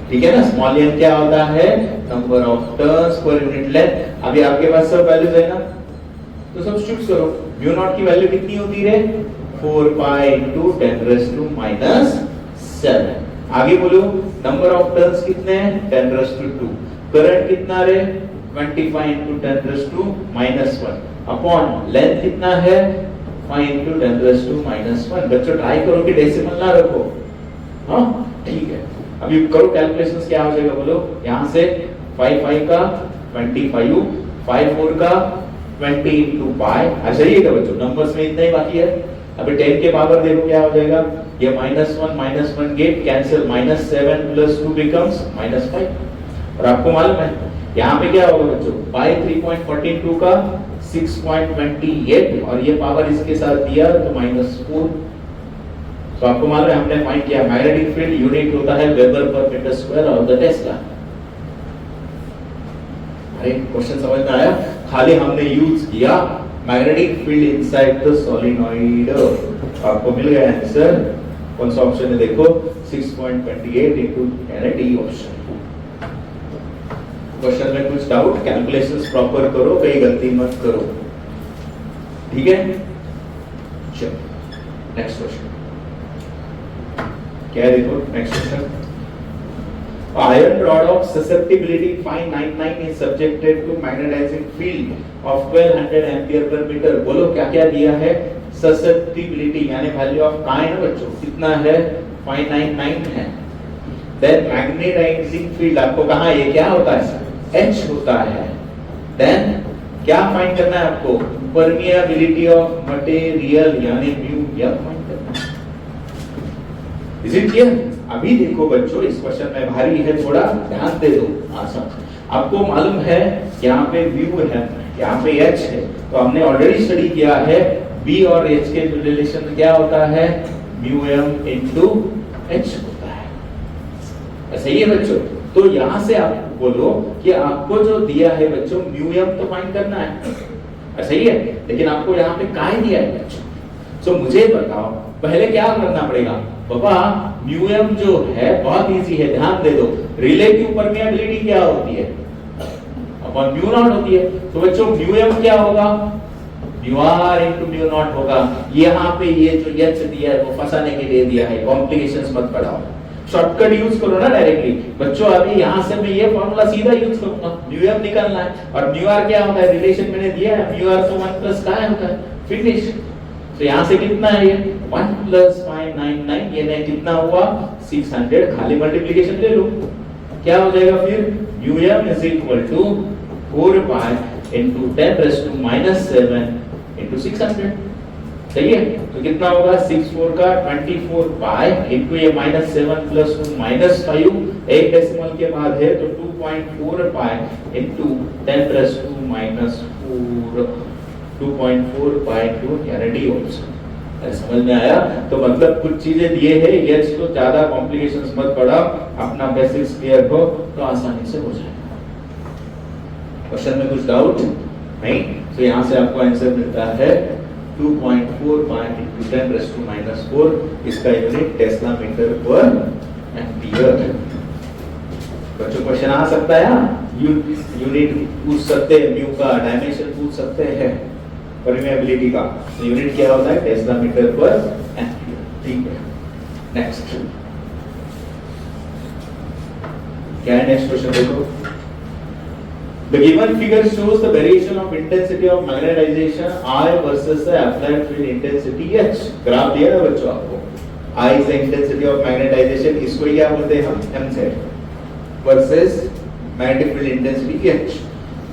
ठीक है ना, स्मॉल एन क्या होता है number of turns per unit length, अभी आपके पास सब वैल्यूज है ना, तो सब्स्टिट्यूट करो, म्यू नॉट की वैल्यू कितनी होती है 4 पाई इनटू 10⁻⁷, आगे बोलो नंबर ऑफ टर्न्स कितने हैं 10⁻², करंट कितना रे 25 into 10⁻⁻1 अपॉन लेंथ कितना है 5 into 10⁻⁻1, बच्चों ट्राई करो कि डेसिमल ना रखो, हाँ ठीक है, अभी करो कैलकुलेशंस, क्या हो जाएगा बोलो, यहाँ से 5 5 का 25, 5 4 का 20 into पाई। अच्छा ये क्या बच्चों, नंबर्स में इतना ही बाकी है। अभी 10 के पावर देखो क्या हो जाएगा, ये -1 गेट कैंसिल, -7 + 2 becomes -5। और आपको मालूम है यहाँ पे क्या होगा बच्चों, पाई 3.42 का 6.28 और ये पावर इसके साथ दिया तो -4। तो आपको मालूम है हमने फाइंड किया मैग्नेटिक फील्ड यूनिट होता है वेबर पर metre square of the tesla. अरे क्वेश्चन समझ में आया, खाली हमने यूज किया magnetic field inside the solenoid. आपको मिल गया आंसर, कौन सा ऑप्शन है देखो, 6.28 इनटू डी ऑप्शन। क्वेश्चन में कुछ डाउट, कैलकुलेशंस प्रॉपर करो, कहीं गलती मत करो, ठीक है। चलो नेक्स्ट क्वेश्चन क्या है देखो, next question, iron rod of susceptibility 599 is subjected to magnetizing field of 1200 ampere per meter। बोलो क्या क्या दिया है, susceptibility यानी वैल्यू ऑफ का है ना बच्चों, कितना है 599 है। then magnetizing field आपको कहा ये क्या होता है, H होता है। then क्या फाइंड करना है आपको, permeability of material यानी म्यू या फाइंड करना है। Is it clear? अभी देखो बच्चों इस क्वेश्चन में भारी है, थोड़ा ध्यान दे दो। आसान, आपको मालूम है यहाँ पे व्यू है, यहाँ पे एच है, तो हमने ऑलरेडी स्टडी किया है बी और एच के रिलेशन क्या होता है, म्यू एम इनटू एच होता है। सही है बच्चों, तो यहाँ से आप बोलो कि आपको जो दिया है बच्चों म्यू एम तो फाइंड करना है, सही है, लेकिन आपको यहाँ पे काय दिया है बच्चों। तो मुझे बताओ पहले क्या करना पड़ेगा पापा, म्यू एम जो है बहुत इजी है, ध्यान दे दो, रिलेटिव परमेबिलिटी क्या होती है, अपन म्यू नॉट होती है। तो बच्चों म्यू एम क्या होगा, mu r into mu not होगा। यहाँ पे ये जो एच दिया है वो फंसाने के लिए दिया है, कॉम्प्लिकेशंस मत बढ़ाओ, शॉर्टकट यूज करो ना डायरेक्टली। बच्चों अभी यहाँ से मैं ये फॉर्मूला सीधा यूज करूंगा, म्यू एम निकालना है और म्यू आर क्या होता है, रिलेशन मैंने दिया है, म्यू आर तो 1 प्लस का होता है, फिनिश। तो यहाँ से कितना है ये 1 + 599, ये नहीं कितना हुआ 600, खाली मल्टीप्लिकेशन ले लो, क्या हो जाएगा फिर mu m is equal to 4 pi into 10⁻⁻7 into 600। सही है, तो कितना होगा 6×4 का 24 पाई इनटू ये -7 + 2 -5, एक डेसिमल के बाद है तो 2.4 pi into 10⁻⁻4 2.4 pi to D option. समझ में आया? तो मतलब कुछ चीजें दिए हैं, ये तो ज्यादा कॉम्प्लिकेशंस मत पढ़ाओ, अपना बेसिक्स क्लियर हो तो आसानी से हो जाएगा। क्वेश्चन में कुछ डाउट नहीं, तो यहाँ से आपको आंसर मिलता है 2.4 पाई इनटू 10⁻⁻4, इसका यूनिट टेस्ला मीटर पर एम्पियर। बच्चों क्वेश्चन आ सकता है, यूनिट पूछ सकते हैं, म्यू का डायमेंशन पूछ सकते हैं, परमेबिलिटी का तो यूनिट क्या होता है, टेस्ला मीटर पर एम्पियर। ठीक है, नेक्स्ट क्या है, नेक्स्ट क्वेश्चन देखो। The given figure shows the variation of intensity of magnetization I versus the applied field intensity H। Graph दिया है बच्चों आपको, I is the intensity of magnetization, इसको क्या बोलते हैं हम, mz versus magnetic field intensity H।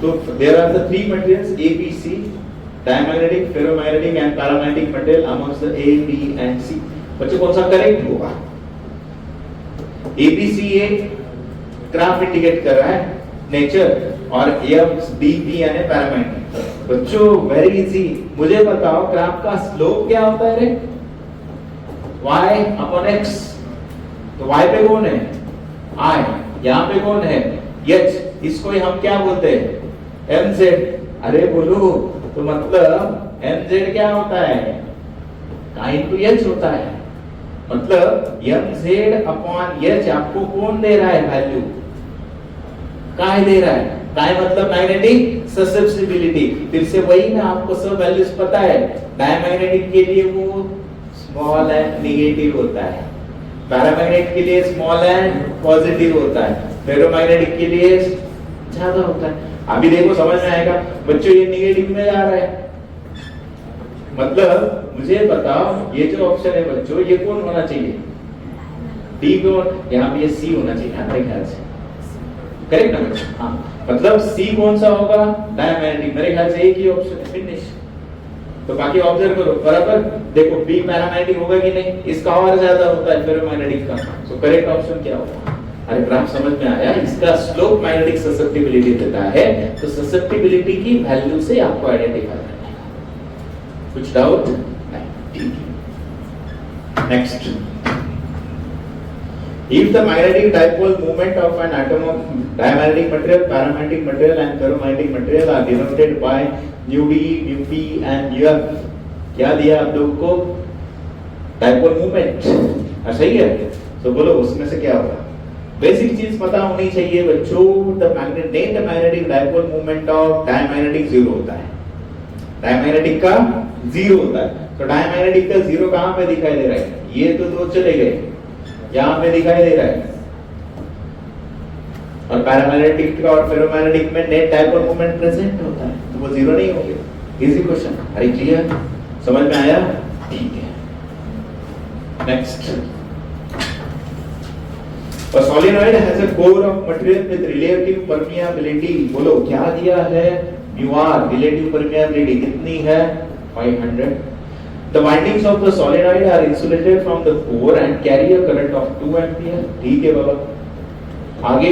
तो there are the three materials A, B, C, diamagnetic, ferromagnetic and paramagnetic material amongst the A, B and C। बच्चों कौन सा करेक्ट होगा, A, B, C एक ग्राफ इंडिकेट कर रहा है नेचर, और B यानी पैरामैग्नेटिक। बच्चों वेरी इजी, मुझे बताओ ग्राफ का स्लोप क्या होता है रे, y/x। तो y पे कौन है I, यहाँ पे कौन है h, इसको हम क्या बोलते हैं mz। अरे बोलो, तो मतलब mz क्या होता है, h होता है, मतलब mz/h आपको कौन दे रहा है वैल्यू, काय दे रहा है, काय मतलब मैग्नेटिक ससेप्टिबिलिटी। फिर से वही ना, आपको सब वैल्यूज पता है, डायमैग्नेटिक के लिए वो स्मॉल एंड नेगेटिव होता है, पैरामैग्नेटिक के लिए स्मॉल एंड पॉजिटिव होता है, फेरोमैग्नेटिक के लिए ज्यादा होता है। अभी देखो समझ में आएगा बच्चों, ये नेगेटिव में जा रहा है, मतलब मुझे बताओ ये जो ऑप्शन है बच्चों ये कौन होना चाहिए, डी कौन, यहाँ पे ये सी होना चाहिए मेरे ख्याल से। करेक्ट ना बच्चों? हाँ, मतलब सी कौन सा होगा? डायमैग्नेटिक। मेरे ख्याल से एक ही ऑप्शन है, फिनिश। तो बाकी ऑब्जर्व करो बराबर। देखो बी पैरामैग्नेटिक होगा कि नहीं, इसका और ज्यादा होता है फेरोमैग्नेटिक का। सो करेक्ट ऑप्शन क्या होगा? अरे ग्राफ समझ में आया? इसका स्लोप मैग्नेटिक ससेप्टिबिलिटी देता है, तो ससेप्टिबिलिटी की वैल्यू से आपको आइडेंटिफाई करना है। कुछ डाउट नहीं? ठीक है, next. If the magnetic dipole moment of an atom of diamagnetic material, paramagnetic material and ferromagnetic material are denoted by nu d, nu p and nu f, क्या दिया आप लोगों को? Dipole movement. सही है? तो बोलो उसमें से क्या होगा? बेसिक चीज पता होनी चाहिए बच्चों। The net magnetic dipole movement of diamagnetic zero होता है। डायमैग्नेटिक का जीरो होता है। तो डायमैग्नेटिक का जीरो कहां पे दिखाई दे रहा है? ये तो दो चले गए, यहां पे दिखाई दे रहा है। और पैरामैग्नेटिक और फेरोमैग्नेटिक में नेट डाइपोल मोमेंट प्रेजेंट होता है, तो वो जीरो नहीं होंगे। Easy question. अरे क्लियर? समझ में आया? ठीक है, next. A solenoid has a core of material with relative permeability. बोलो क्या दिया है? mu r, relative permeability कितनी है? 500. The windings of the solenoid are insulated from the core and carry a current of 2 ampere. ठीक है बाबा। आगे,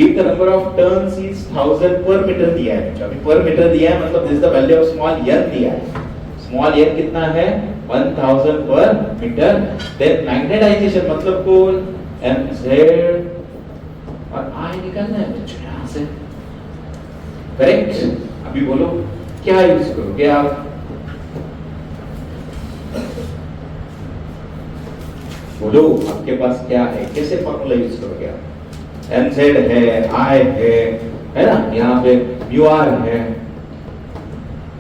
if the number of turns is 1000 per meter दिया है, अभी पर मीटर दिया है, मतलब this is the value of small n दिया है। स्मॉल n कितना है? 1000 पर मीटर। then magnetization मतलब कौन? mz और I निकालना है बच्चों यहाँ से। करेक्ट? अभी बोलो क्या यूज करोगे आप? बोलो आपके पास क्या है, कैसे फॉर्मूला यूज करोगे आप? mz है, I है ना, यहाँ पे mu r है।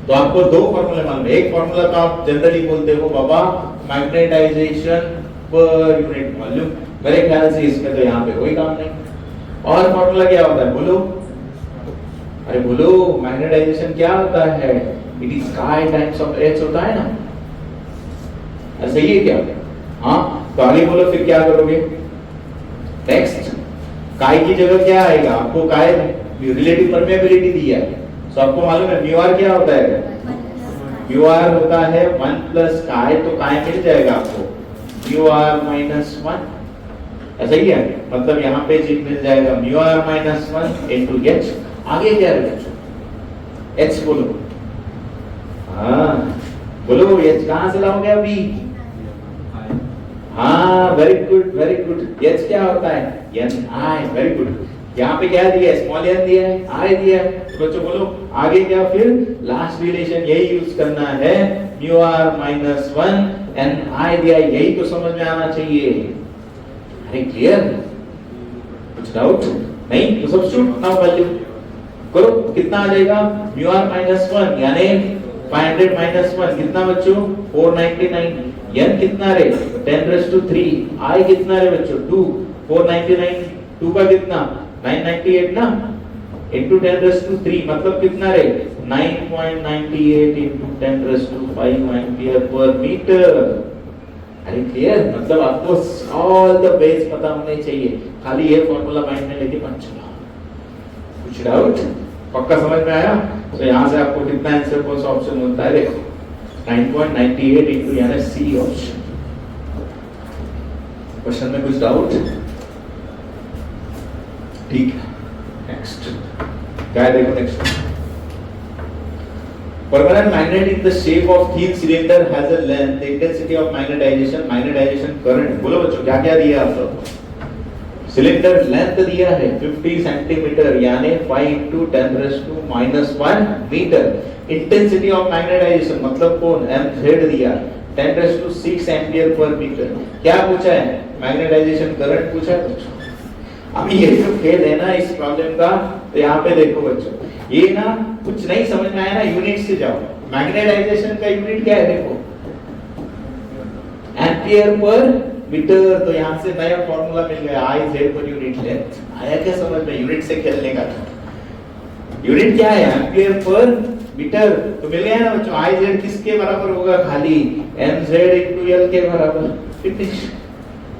तो आपको दो फॉर्मूले मालूम है। एक फॉर्मूला तो आप जनरली बोलते हो बाबा मैग्नेटाइजेशन पर यूनिट वॉल्यूम। मेरे ख्याल से इसमें तो यहाँ पे कोई काम नहीं। और फॉर्मूला क्या होता है बोलो? अरे बोलो मैग्नेटाइजेशन क्या होता है? इट इज काई टाइम्स ऑफ h होता है ना, ऐसा ही है क्या? हाँ, तो आगे बोलो फिर क्या करोगे? नेक्स्ट, काई की जगह क्या आएगा? आपको काई रिलेटिव परमेबिलिटी दिया है, तो आपको मालूम है म्यू आर क्या होता है? म्यू आर होता है 1 प्लस काई, तो काई मिल जाएगा आपको म्यू आर माइनस 1। ऐसा ही है, मतलब यहाँ पे जी मिल जाएगा mu r minus 1 into H. आगे क्या है बच्चों? एच बोलो। हाँ बोलो, एच कहाँ से लाओगे अभी? हाँ very good very good. H क्या होता है? N I. Very good. यहाँ पे क्या दिया है? स्मॉल एन दिया है, आई दिया है। तो बच्चों बोलो आगे क्या? फिर लास्ट रिलेशन यही यूज करना है, म्यू आर माइनस 1 एन आई दिया है, यही तो समझ में आना चाहिए। अरे क्लियर? कुछ डाउट नहीं? तो सब्स्टिट्यूट नाउ वैल्यू करो, कितना आ जाएगा? म्यू आर माइनस 1 यानी 500 माइनस 1 कितना बच्चों? 499। एन कितना रे? 10⁻³ आई कितना रे बच्चों? 2। 499 2 का कितना? 998 ना, into 10⁻³ मतलब कितना रे? 9.98 into 10⁵ एम्पियर पर मीटर। अरे क्लियर? मतलब आपको ऑल द बेस पता होने चाहिए, खाली ये फॉर्मूला माइंड में लेके मत चलो। कुछ डाउट? पक्का समझ में आया? तो यहाँ से आपको कितना आंसर कौन सा ऑप्शन होता है? देखो 9.98 into यानी सी ऑप्शन। क्वेश्चन में कुछ डाउट? ठीक है, नेक्स्ट क्या है? देखो next, permanent magnet in the shape of thin cylinder has a length, the intensity of magnetization current। बोलो बच्चों क्या क्या दिया आप लोग? सिलेंडर लेंथ दिया है 50 सेंटीमीटर यानी 5 into 10⁻⁻1 metre. Intensity of magnetisation मतलब कौन? mz दिया 10⁻⁶ एम्पियर पर मीटर। क्या पूछा है? मैग्नेटाइजेशन करंट पूछा है बच्चों। अभी ये जो खेल है ना इस प्रॉब्लम का, तो यहाँ पे देखो बच्चों, ये ना कुछ नहीं समझ में आया ना, यूनिट से जाओ। मैग्नेटाइजेशन का यूनिट क्या है? देखो एम्पियर पर मीटर। तो यहाँ से नया फॉर्मूला मिल गया, I Z per unit length. आया क्या समझ में? यूनिट से खेलने का यूनिट क्या है? एम्पियर पर मीटर। तो मिल गया ना बच्चों, आई जेड किसके बराबर होगा? खाली mz into l के बराबर। फिनिश।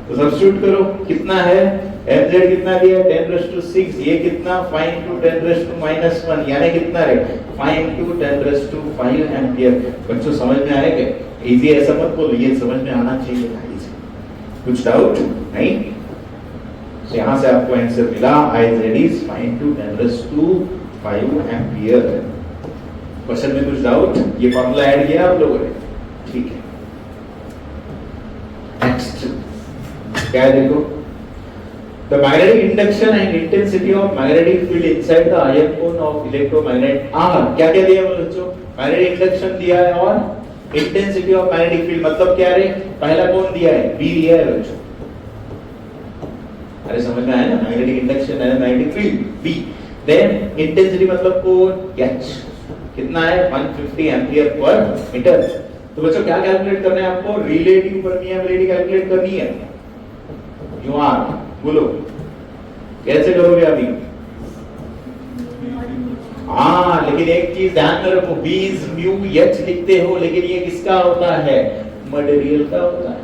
तो सब्स्टिट्यूट करो, कितना है? mz कितना दिया है 10⁻⁶, ये कितना 5 × 10⁻⁻1 यानी कितना रे 5 × 10⁵ एम्पियर। बच्चों समझ में आया क्या? इजी ऐसा मत बोलो, ये समझ में आना चाहिए ना इजी। कुछ डाउट नहीं? यहाँ से आपको आंसर मिला Iz is 5 × 10⁵ एम्पियर। क्वेश्चन में कुछ डाउट? ये फॉर्मूला ऐड किया आप लोगों ने? ठीक है। नेक्स्ट क्या है देखो, the magnetic induction and intensity of magnetic field inside the ion cone of electromagnet are, क्या क्या दिया बोलो बच्चों? magnetic induction दिया है और intensity of magnetic field मतलब क्या रे? पहला कौन दिया है? B दिया है बच्चों। अरे समझ में आया ना? magnetic induction and magnetic field B, then intensity मतलब कौन? H कितना है? 150 एम्पियर पर मीटर। तो बच्चों क्या कैलकुलेट करना है आपको? रिलेटिव परमिएबिलिटी कैलकुलेट करनी है। यू आर बोलो कैसे करोगे अभी? हाँ, लेकिन एक चीज ध्यान में रखो, B is mu H लिखते हो, लेकिन ये किसका होता है? मटेरियल का होता है।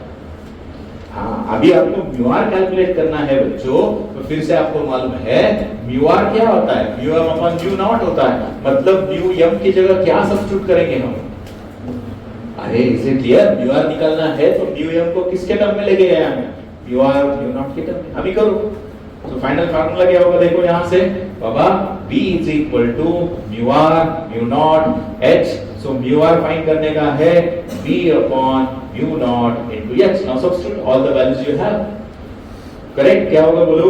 हाँ, अभी आपको म्यू आर कैलकुलेट करना है बच्चों, तो फिर से आपको मालूम है म्यू आर क्या होता है? Mu m upon mu not होता है। मतलब म्यू एम की जगह क्या सब्स्टिट्यूट करेंगे हम? अरे is it clear? Mu r निकालना है तो म्यू एम को किसके टर्म में लेके गए हमें? म्यू आर म्यू नॉट के टर्म में। अभी करो तो फाइनल फार्मूला क्या होगा देखो यहां से बाबा, B is equal to mu r mu not H। So mu r find करने का है B upon mu not into H। Now substitute all the values you have. Correct क्या होगा बोलो?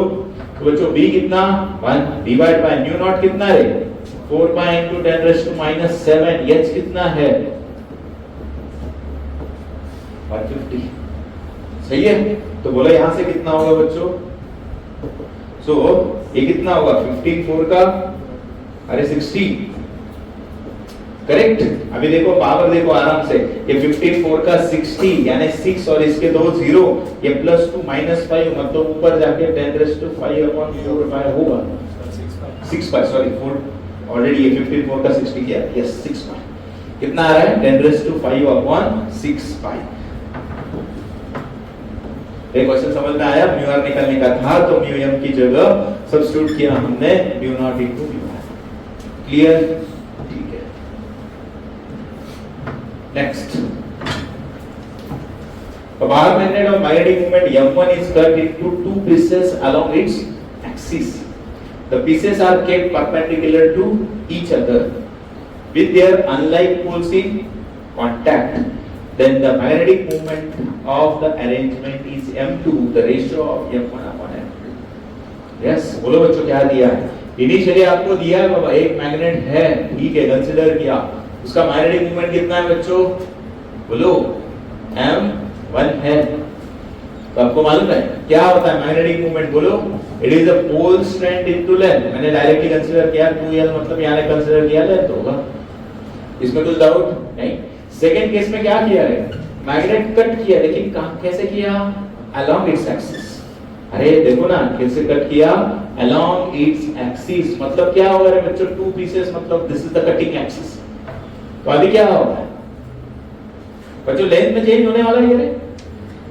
तो बच्चों B कितना 1 डिवाइड बाय म्यू नॉट कितना है 4 पाई इनटू 10⁻⁷। H कितना है 150। सही है? तो बोला यहां से कितना होगा बच्चों? सो ये कितना होगा 15 4 का अरे 60। करेक्ट। अभी देखो पावर देखो आराम से, ये 15 4 का 60 यानी 6 और इसके दो 0, ये +2 -5 मतलब ऊपर जाके 10⁵ अपॉन 4 पाई होगा 6 पाई, सॉरी 4 ऑलरेडी ये 15 4 का 60 किया, यस 6 पाई। कितना आ रहा है 10⁵ अपॉन 6 पाई। एक क्वेश्चन समझ में आया? म्यू आर निकालने का था तो म्यू एम की जगह सब्स्टिट्यूट किया हमने mu not into mu r. Clear? ठीक है। Next, a bar magnet of magnetic moment M1 is cut into two pieces along its axis. The pieces are kept perpendicular to each other with their unlike poles in contact. Then the magnetic moment of the arrangement is M2, the ratio of M1 upon M2. Yes, बोलो बच्चों क्या दिया है? इनिशियली आपको दिया है बाबा एक मैग्नेट है, ठीक है, कंसीडर किया, उसका मैग्नेटिक मोमेंट कितना है बच्चों? बोलो M1 है। तो आपको मालूम है क्या होता है मैग्नेटिक मोमेंट? बोलो it is a pole strength into length. मैंने डायरेक्टली कंसीडर किया 2L मतलब यहां ने कंसीडर किया लेंथ होगा, इसमें कुछ डाउट नहीं। सेकेंड केस में क्या किया है? मैग्नेट कट किया, लेकिन कैसे किया? Along its axis. अरे देखो ना कैसे कट किया? अलोंग इट्स एक्सिस मतलब क्या होगा रे बच्चों? टू पीसेस मतलब this is the cutting axis. तो अभी क्या होगा बच्चों? लेंथ में चेंज होने वाला है ये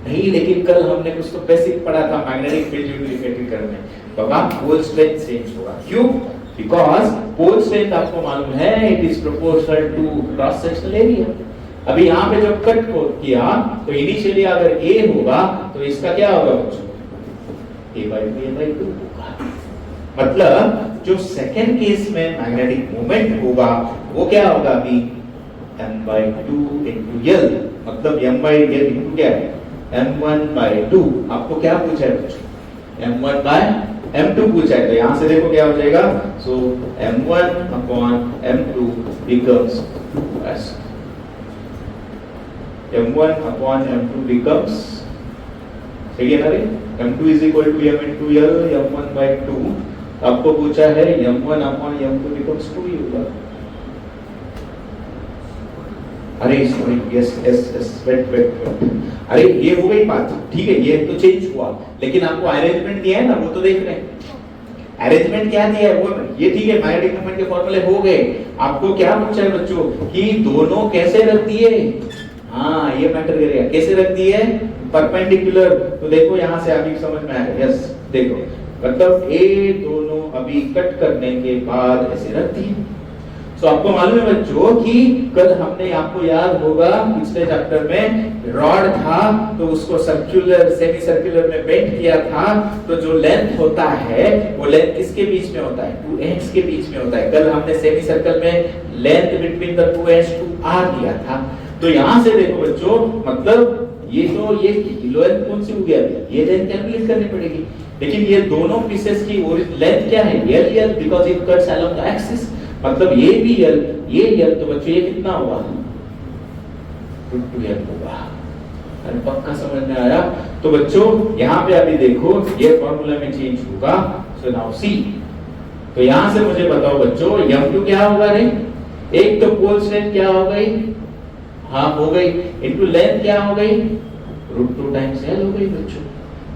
नहीं, लेकिन कल हमने कुछ तो बेसिक पढ़ा था मैग्नेटिक फील्ड यूनिफिकेटेड करने, बाबा पोल स्ट्रेंथ चेंज होगा। क्यों? बिकॉज़ पोल स्ट्रेंथ आपको मालूम है it is proportional to cross sectional area. अभी यहाँ पे जब कट किया तो इनिशियली अगर A होगा तो इसका क्या होगा बच्चों? A/2 होगा। मतलब जो सेकेंड केस में मैग्नेटिक मोमेंट होगा वो क्या होगा? अभी M/2 इनटू L मतलब M/L इनटू क्या है? M1/2। आपको क्या पूछा है बच्चों? M1/M2 पूछा है, तो यहां से देखो क्या हो जाएगा? सो M1 upon M2 becomes 2s। M1 upon M2 becomes, सही है ना रे? M2 is equal to M into L, M1/2। आपको पूछा है M1 upon M2 becomes 2 ही होगा। अरे sorry, yes yes yes, wait. अरे ये हो गई बात, ठीक है, ये तो चेंज हुआ, लेकिन आपको अरेंजमेंट दिया है ना, वो तो देख रहे हैं। अरेंजमेंट क्या दिया है वो ये ठीक है, मैग्नेटिक मोमेंट के फॉर्मूले हो गए। आपको क्या पूछा है बच्चों कि दोनों कैसे रख दिए? हाँ ये मैटर करेगा, कैसे रख दिए? परपेंडिकुलर। तो देखो यहां से अभी समझ में आएगा। यस देखो मतलब ये दोनों अभी कट करने के बाद ऐसे रख दिए। तो आपको मालूम है बच्चों कि कल हमने, आपको याद होगा पिछले चैप्टर में रॉड था तो उसको सर्कुलर सेमी सर्कुलर में बेंड किया था, तो जो लेंथ होता है वो लेंथ किसके बीच में होता है, टू एंड्स के बीच में होता है। कल हमने सेमी सर्कल में length between the two ends 2r दिया था। तो यहां से देखो बच्चों, मतलब ये तो ये लेंथ कौन सी हो गया, ये लेंथ कैलकुलेट करनी पड़ेगी, लेकिन ये दोनों पीसेस की लेंथ क्या है, l because it cuts along the axis, मतलब ये भी l ये l, तो बच्चों ये कितना हुआ, √2l होगा। अरे पक्का समझ में आया। तो बच्चों यहाँ पे अभी देखो ये फॉर्मूला में चेंज होगा। सो नाउ सी, तो यहां से मुझे बताओ बच्चों m2 क्या होगा रे, एक तो पोल स्ट्रेंथ क्या हो गई, हाफ हो गई, इनटू लेंथ क्या हो गई, √2 टाइम्स l हो गई बच्चों।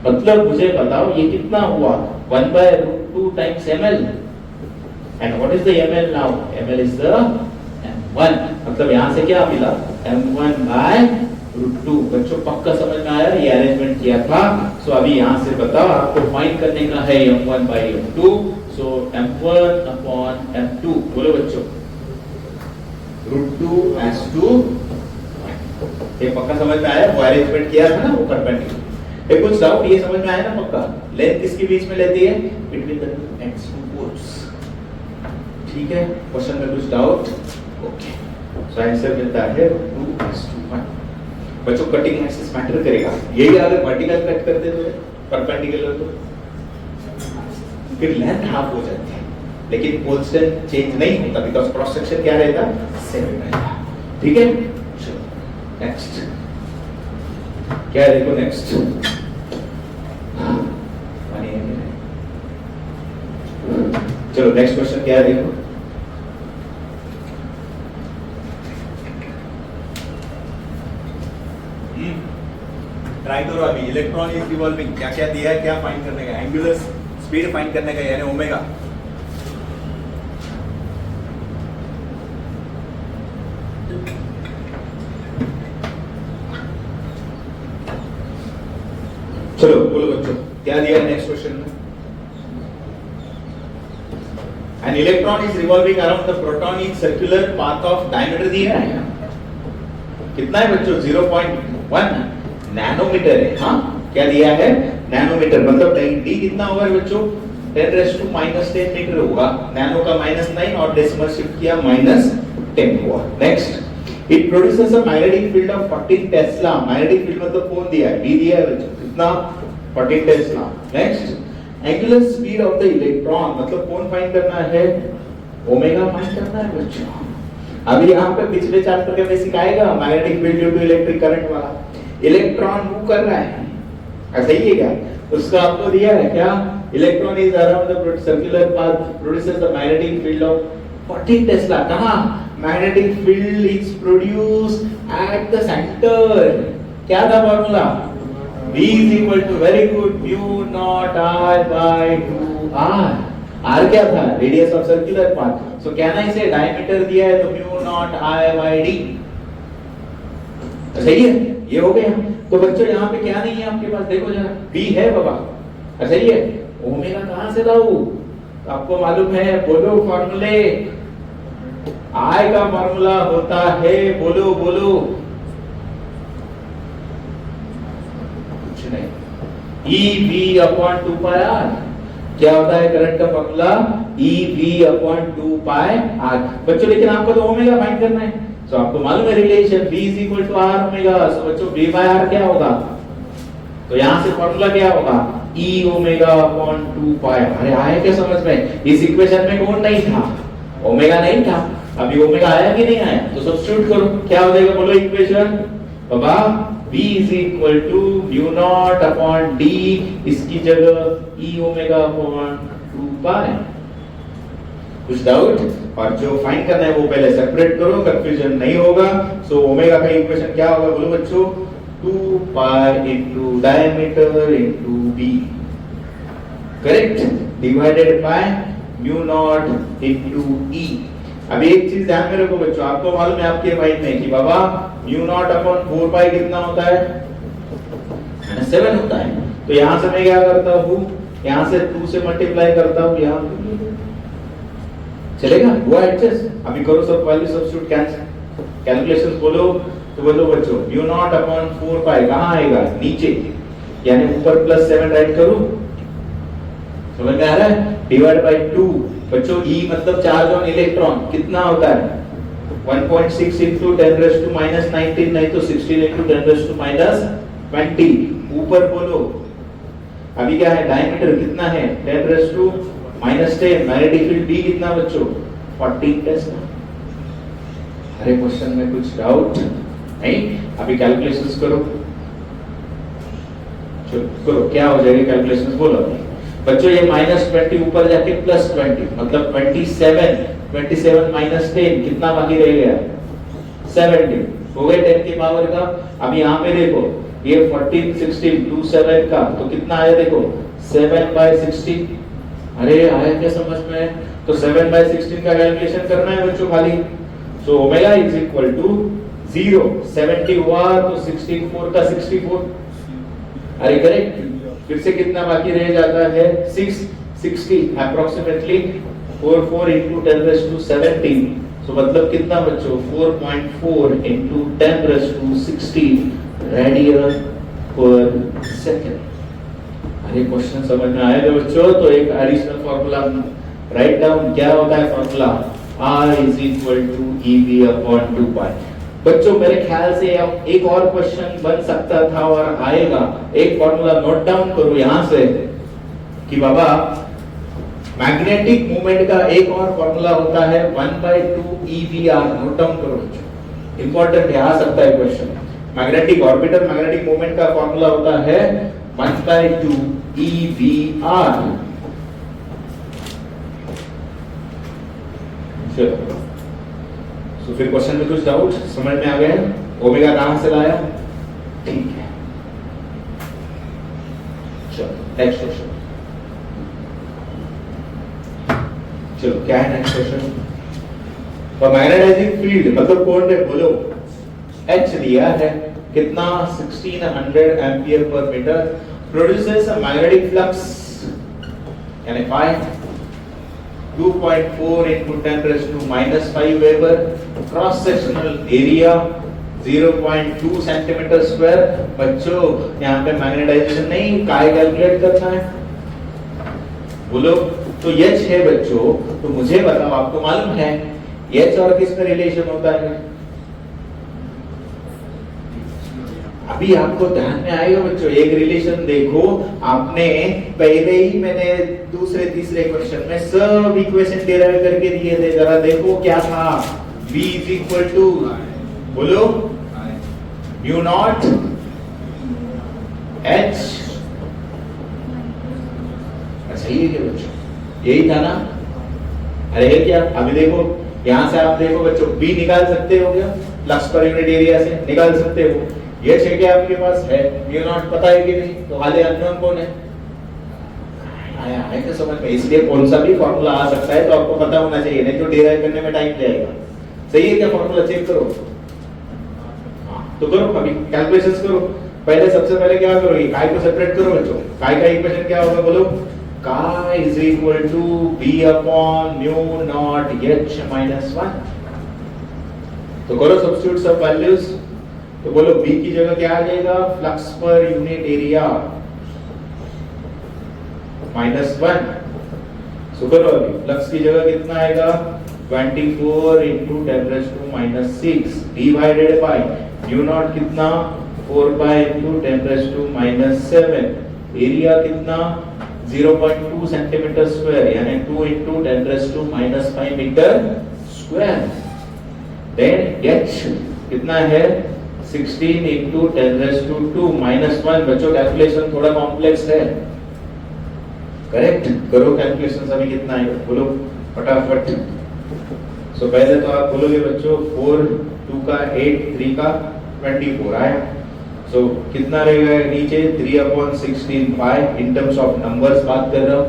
मतलब मुझे बताओ ये कितना हुआ, 1/√2 times ml, and what is the ml now, ml is the m1, मतलब यहां से क्या मिला, m1/√2। बच्चों पक्का समझ में आया, ये अरेंजमेंट किया था। सो अभी यहां से बताओ आपको फाइंड करने का है m1/m2, सो m1/m2 बोलो बच्चों, √2 ये पक्का समझ में आया, वो अरेंजमेंट किया था ना वो परपेंडिकुलर। एक कुछ डाउट ये समझ में आया ना पक्का, लेंथ किसके बीच में लेती है, between the ends two poles, ठीक है। क्वेश्चन में कुछ डाउट, ओके। सो आंसर मिलता है √2:1। बच्चों कटिंग एक्सिस मैटर करेगा, यही अगर वर्टिकल कट करते तो परपेंडिकुलर तो फिर लेंथ हाफ हो जाती है, लेकिन पोल स्ट्रेंथ चेंज नहीं होता बिकॉज़ क्रॉस सेक्शन क्या रहता, सेम रहेगा, ठीक है। चलो नेक्स्ट क्या है, देखो नेक्स्ट चलो नेक्स्ट क्वेश्चन क्या है, देखो ट्राई करो अभी, इलेक्ट्रॉन इज रिवॉल्विंग, क्या क्या दिया है, क्या फाइंड करने का, एंगुलर स्पीड फाइंड करने का, यानी ओमेगा। चलो बोलो बच्चों क्या दिया है नेक्स्ट क्वेश्चन में, An electron is revolving around the proton in circular path of diameter दिया है, कितना है बच्चों, 0.1 नैनोमीटर है। हाँ क्या दिया है, नैनोमीटर, मतलब डी कितना होगा बच्चों, 10⁻⁻10 मीटर होगा, नैनो का -9 और डेसिमल शिफ्ट किया -10 हुआ। Next, it produces a magnetic field of 14 Tesla, magnetic field मतलब कौन दिया है, बी दिया है बच्चों, कितना, 14 Tesla. Next, angular speed of the electron, मतलब कौन फाइंड करना है, ओमेगा फाइंड करना है बच्चों। अभी यहाँ पे पिछले चैप्टर में सिखाएगा magnetic field due to electric current वाला, इलेक्ट्रॉन मूव कर रहा है, ऐसा ही है क्या, उसका आपको दिया है क्या, electron is around the circular path produces the magnetic field of 14 tesla. कहां, magnetic field is produced at the centre, क्या था formula, V is equal to, very good, mu naught I by 2r, r क्या था, रेडियस ऑफ सर्कुलर पाथ, सो कहना इसे डायमीटर दिया है तो mu naught I by d, सही है, ये हो गया। तो बच्चों यहाँ पे क्या नहीं है आपके पास, देखो जरा, v है बाबा, सही है, ओमेगा कहां से लाऊं, तो आपको मालूम है, बोलो फॉर्मूले, I का फॉर्मूला होता है, बोलो बोलो, EV/2πr, क्या होता है करंट का फॉर्मूला, EV/2πr। बच्चों लेकिन आपको तो ओमेगा फाइंड करना है, तो आपको मालूम है रिलेशन V = R ओमेगा, सो बच्चों V/R क्या होगा, तो यहां से फॉर्मूला क्या होगा, E⍵/2π। अरे आया क्या समझ में, इस इक्वेशन में कौन नहीं था, ओमेगा नहीं था, अभी ओमेगा आया कि नहीं आया, तो सब्स्टिट्यूट करो, क्या हो जाएगा बोलो equation, Baba V is equal to mu naught upon d, इसकी जगह E⍵/2π। कुछ डाउट, और जो फाइंड करना है वो पहले सेपरेट करो, कंफ्यूजन नहीं होगा। सो ओमेगा का इक्वेशन क्या होगा बोलो बच्चों, 2π into diameter into b, correct, divided by mu naught into e। अभी एक चीज ध्यान में रखो बच्चों, आपको मालूम है आपके माइंड में कि बाबा mu naught upon 4π कितना होता है, -7 होता है। तो यहां से मैं क्या करता हूं, यहाँ से 2 से मल्टीप्लाई करता हूँ यहाँ, चलेगा? वो एडजस्ट। अभी करो सब वैल्यू सब्स्टिट्यूट, कैलकुलेशंस बोलो तो बोलो बच्चों म्यू नॉट अपॉन 4 पाई कहाँ आएगा? नीचे, यानी ऊपर प्लस 7 राइट करूं, समझ में आ रहा है? डिवाइड बाय 2 बच्चों, E मतलब चार्ज ऑन इलेक्ट्रॉन कितना होता है? 1.6 into 10 raised to minus 19 नहीं तो 16 into 10 raised to minus 20। ऊपर बोलो अभी क्या है? डायमीटर कितना है? 10 raised to minus 10। Magnetic field B कितना बच्चों? 14 टेस्ला। अरे क्वेश्चन में कुछ डाउट नहीं? अभी कैलकुलेशंस करो, चलो करो, क्या हो जाएगा कैलकुलेशंस बोलो बच्चों। ये -20 ऊपर जाके +20 मतलब 27 माइनस 10 कितना बाकी रह गया? 70 हो गए 10 की पावर का। अब यहाँ पे देखो ये 14 16 27 का तो कितना आया देखो 7/16। अरे आया क्या समझ में? तो 7/16 का कैलकुलेशन करना है बच्चों खाली। So omega is equal to 0, 70 हुआ तो 16 4 का 64। अरे करेक्ट। फिर से कितना बाकी रह जाता है? 660 अप्रोक्सीमेटली 4 into 10 raised to 17। सो मतलब कितना बच्चों? 4.4 into 10 raised to 16 रेडियन पर सेकंड। अरे क्वेश्चन समझ में आएगा बच्चों? तो एक एडिशनल फार्मूला राइट डाउन, क्या होता है formula? R is equal to EV upon 2 pi। बच्चों मेरे ख्याल से अब एक और क्वेश्चन बन सकता था और आएगा। एक फॉर्मूला नोट डाउन करो यहां से कि बाबा मैग्नेटिक मोमेंट का एक और फॉर्मूला होता है 1/2 EVR। नोट डाउन करो बच्चों, इंपॉर्टेंट है, आ सकता है question. Magnetic orbital magnetic moment का फॉर्मूला होता है 1/2 EVR। चलो तो फिर क्वेश्चन में कुछ डाउट समझ में आ गया? ओमेगा कहां से लाया? ठीक है, चलो नेक्स्ट क्वेश्चन। चलो क्या है नेक्स्ट क्वेश्चन? तो मैग्नेटाइजिंग फील्ड मतलब कौन है बोलो? H दिया है कितना? 1600 एम्पियर पर metre, produces a magnetic flux यानी phi 2.4 into 10 raised to minus 5 Weber, cross sectional area 0.2 centimetre square. बच्चों यहाँ पे मैग्नेटाइजेशन नहीं, काय कैलकुलेट करना है बोलो। तो H है बच्चों, तो मुझे बताओ आपको मालूम है H और किस में रिलेशन होता है? अभी आपको ध्यान में आएगा बच्चों, एक रिलेशन देखो आपने पहले ही मैंने दूसरे तीसरे क्वेश्चन में सब इक्वेशन डिराइव करके दिए थे, जरा देखो क्या था? V इज इक्वल टू बोलो म्यू नॉट H। सही है क्या बच्चों? यही था ना? अरे है क्या? अभी देखो यहां से आप देखो बच्चों B निकाल सकते हो क्या? फ्लक्स पर यूनिट एरिया से निकाल सकते हो। ये छे क्या आपके पास है? म्यू नॉट पता है कि नहीं? तो खाली अननोन कौन है? आया है क्या समझ में? इसलिए कौन सा भी फार्मूला आ सकता है तो आपको पता होना चाहिए, नहीं तो डिराइव करने में टाइम जाएगा। सही है क्या? फार्मूला चेक करो। हाँ तो करो, अभी कैलकुलेशंस करो। पहले सबसे पहले क्या करो? ये काय को सेपरेट करो बच्चों। काय का इक्वेशन क्या होगा बोलो? Chi is equal to B upon mu not H minus 1। तो करो सब्स्टिट्यूट सब वैल्यूज। तो बोलो B की जगह क्या आ जाएगा? Flux per unit area -1। सो करो अभी फ्लक्स की जगह कितना आएगा? 24 into 10 raised to minus 6 divided by mu not कितना? 4 पाई into 10 raised to minus 7। Area कितना? 0.2 सेंटीमीटर स्क्वायर यानी 2 into 10 raised to minus 5 metre square. Then H कितना है? 16 into 10 raised to 2 minus 1। बच्चों कैलकुलेशन थोड़ा कॉम्प्लेक्स है, करेक्ट? करो कैलकुलेशन। अभी कितना आएगा बोलो फटाफट। सो पहले तो आप बोलोगे बच्चों 4 2 का 8 3 का 24 आया। सो कितना रहेगा नीचे? 3/16 पाई। इन टर्म्स ऑफ नंबर्स बात कर रहा हूँ,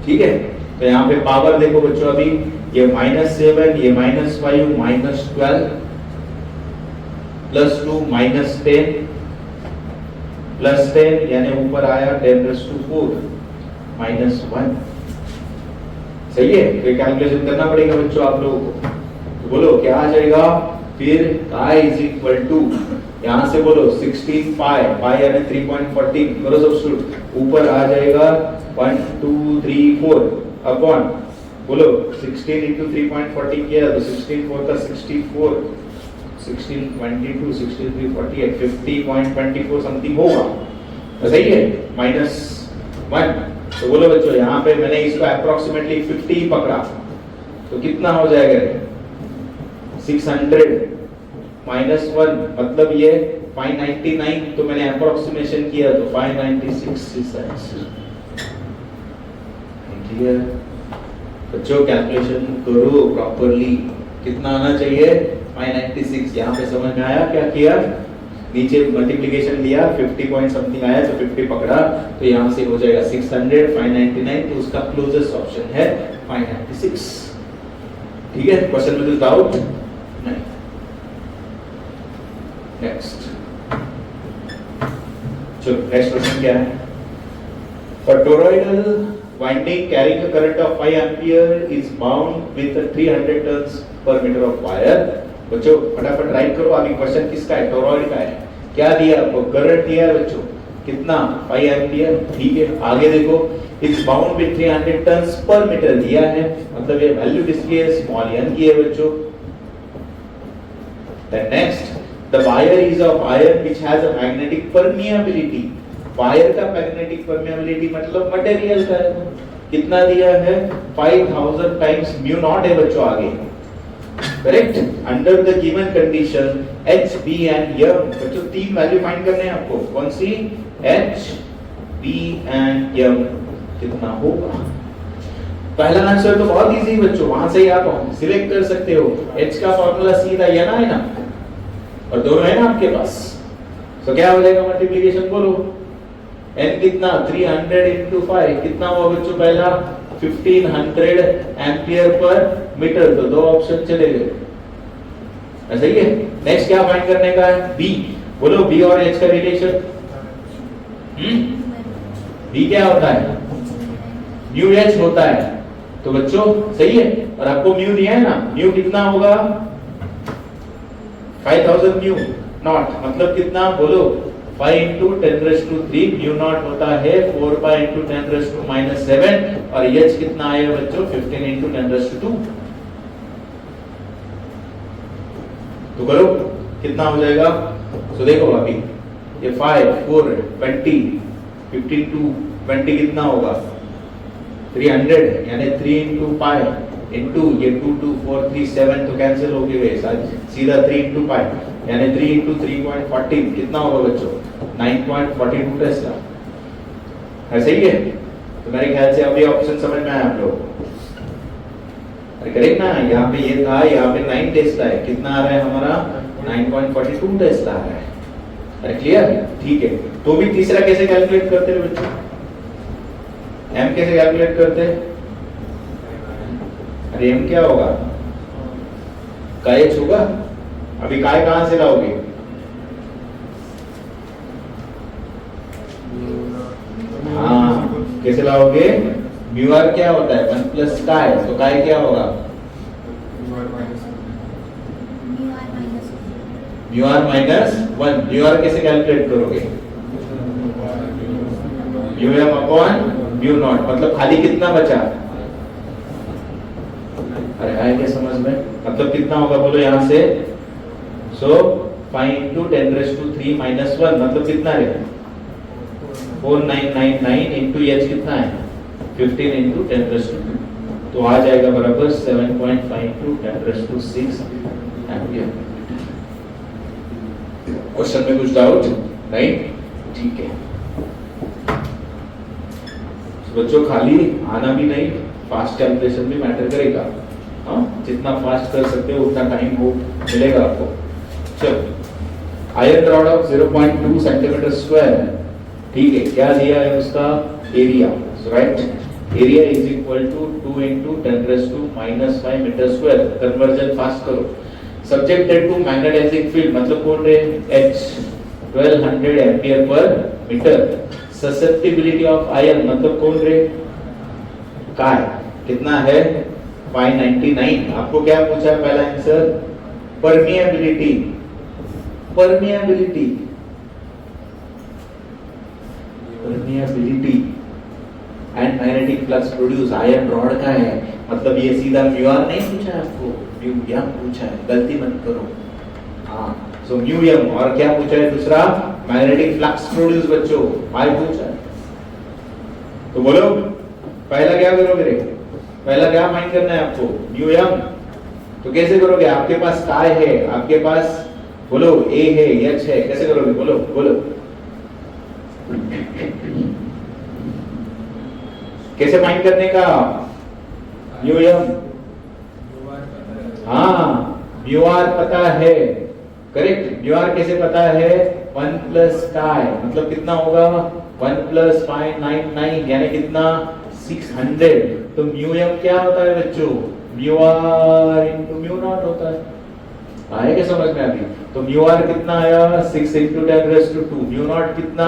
ठीक है? तो यहाँ पे पावर देखो बच्चों, अभी ये -7 ये -5 -12 +2 -10 +10 यानी ऊपर आया 10 raised to 4 -1। सही है, तो कैलकुलेशन करना पड़ेगा बच्चों आप लोगों को। तो बोलो क्या आ जाएगा फिर I इज इक्वल टू, यहां से बोलो 16 पाई, पाई यानी 3.14 करो सब्स्टिट्यूट, ऊपर आ जाएगा 1 2 3 4 अपॉन, बोलो 16 इंटू 3.14 किया तो 16 4 का 64, 16 22 63 48 50.24 समथिंग होगा, तो सही है -1। तो बोलो बच्चों यहाँ पे मैंने इसको अप्रोक्सीमेटली 50 पकड़ा, तो कितना हो जाएगा 600 -1, मतलब ये 599, तो मैंने अप्रोक्सीमेशन किया तो 596 इज आंसर। क्लियर बच्चों, कैलकुलेशन करो प्रॉपरली, कितना आना चाहिए 596। यहाँ पे समझ में आया क्या किया, नीचे मल्टीप्लिकेशन लिया 50 पॉइंट समथिंग आया तो 50 पकड़ा, तो यहाँ से हो जाएगा 600 599, तो उसका क्लोजेस्ट ऑप्शन है 596। ठीक है, क्वेश्चन में कुछ डाउट नहीं। नेक्स्ट, चलो नेक्स्ट क्वेश्चन क्या है, for toroidal winding carrying a current of 5 ampere is bound with a 300 turns per meter of wire। बच्चों फटाफट राइट करो, अभी क्वेश्चन किसका है, टोरॉइड का है। क्या दिया आपको, करंट दिया है बच्चों, कितना 5 एम्पियर, ठीक है। आगे देखो इट्स बाउंड विद 300 टर्न्स पर मीटर दिया है, मतलब ये वैल्यू किसकी है, स्मॉल n की है बच्चों। Then next, the wire is of iron which has a magnetic permeability, wire का मैग्नेटिक परमिएबिलिटी मतलब मटेरियल का है, कितना दिया है 5000 टाइम्स म्यू नॉट है बच्चों आगे, correct. Under the given condition H, B and M, बच्चों तीन वैल्यू फाइंड करने हैं आपको, कौन सी, H, B एंड M कितना होगा। पहला आंसर तो बहुत इजी बच्चों, वहां से ही आप सिलेक्ट कर सकते हो, H का फार्मूला सीधा ये ना है ना, और दोनों है ना आपके पास, तो क्या हो जाएगा मल्टीप्लिकेशन बोलो, n कितना 300 into 5 कितना हुआ बच्चों, पहला 1500 एम्पियर पर मीटर, तो दो ऑप्शन चले गए, ऐसा ही है। नेक्स्ट क्या फाइंड करने का है, B, बोलो B और H का रिलेशन, B क्या होता है, म्यू H होता है, तो बच्चों सही है, और आपको म्यू दिया है ना, म्यू कितना होगा 5000 म्यू नॉट, मतलब कितना बोलो 5 into 10⁻³ म्यू नॉट होता है 4 pi into 10⁻⁻7, और H कितना आया बच्चों 15 into 10⁻²। तो करो कितना हो जाएगा, तो देखो अभी ये 5 4 20 15 2 20 कितना होगा 300, यानी 3 into pi into ये 2 2 4 3 7, तो कैंसिल हो गए सीधा 3 into pi, यानी 3 into 3.14 कितना होगा बच्चों 9.42 टेस्ला, ऐसे ही है। तो मेरे ख्याल से अभी ऑप्शन समझ में आया आप लोगों को, अरे करेक्ट ना, यहाँ पे ये था, यहाँ पे 9 टेस्ला है, कितना आ रहा है हमारा 9.42 टेस्ला आ रहा है, अरे क्लियर, ठीक है। तो भी तीसरा कैसे कैलकुलेट करते हैं बच्चों, m कैसे कैलकुलेट करते हैं, अरे m क्या होगा, काय h होगा, अभी काय कहां से लाओगे, हाँ कैसे लाओगे, म्यू आर क्या होता है 1 प्लस काय, तो काय क्या होगा mu r minus 1, mu r कैसे कैलकुलेट करोगे, mu m upon mu not, मतलब खाली कितना बचा, अरे आए क्या समझ में, मतलब कितना होगा बोलो यहाँ से, सो 5 into 10⁻³ minus 1, मतलब कितना रहेगा 4999 into H कितना है 15 into 10⁻², तो आ जाएगा बराबर 7.52 10⁻⁶ एम्पियर। क्वेश्चन में कुछ डाउट नहीं, ठीक है। बच्चों खाली आना भी नहीं, फास्ट कैलकुलेशन भी मैटर करेगा, हाँ जितना फास्ट कर सकते हो उतना टाइम वो मिलेगा आपको। चलो, iron rod of 0.2 centimetre square, ठीक है, क्या दिया है उसका एरिया, right, area is equal to 2 into 10⁻⁻5 metre square, conversion fast करो। सब्जेक्टेड टू मैग्नेटाइजिंग फील्ड, मतलब कौन रहे H 1200 एम्पियर पर मीटर। ससेप्टिबिलिटी ऑफ आयरन, मतलब कौन रहे काय कितना है 599। आपको क्या पूछा है पहला answer permeability, permeability, permeability and magnetic flux produce iron rod का है, मतलब ये सीधा म्यू आर नहीं पूछा है आपको, म्यू एम पूछा है, गलती मत करो। हाँ सो म्यू एम, और क्या पूछा है दूसरा मैग्नेटिक फ्लक्स प्रोड्यूस बच्चों आई पूछा है। तो बोलो पहला क्या करोगे रे, पहला क्या फाइंड करना है आपको म्यू एम। तो कैसे करोगे, आपके पास काय है, आपके पास बोलो ए है एच है, कैसे करोगे बोलो बोलो कैसे फाइंड करने का म्यू एम। हाँ म्यू आर पता है, करेक्ट। म्यू आर कैसे पता है 1 प्लस काय, मतलब कितना होगा 1 प्लस 599 यानी कितना 600। तो म्यू एम क्या होता है बच्चों, mu r into mu not होता है। आए क्या समझ में अभी। तो म्यू आर कितना आया 6 इंटू 10⁻², म्यू नॉट कितना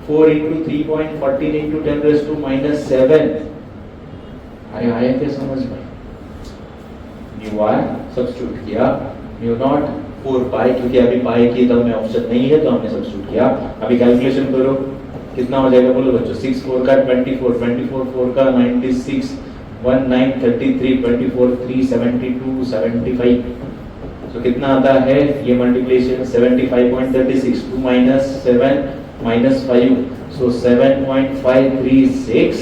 4 इंटू 3.14 इंटू 10⁻⁻7। आया क्या समझ में। म्यू आर सब्स्टिट्यूट किया, म्यू नॉट 4 पाई, क्योंकि अभी पाई की तो हमें ऑप्शन नहीं है तो हमने सब्स्टिट्यूट किया। अभी कैलकुलेशन करो कितना हो जाएगा बोलो बच्चों, 6 4 का 24, 24 4 का 96, 1 9 33, 24 3 72 75। तो कितना आता है ये मल्टीप्लिकेशन 75.36, 2 - 7 - 5, सो 7.536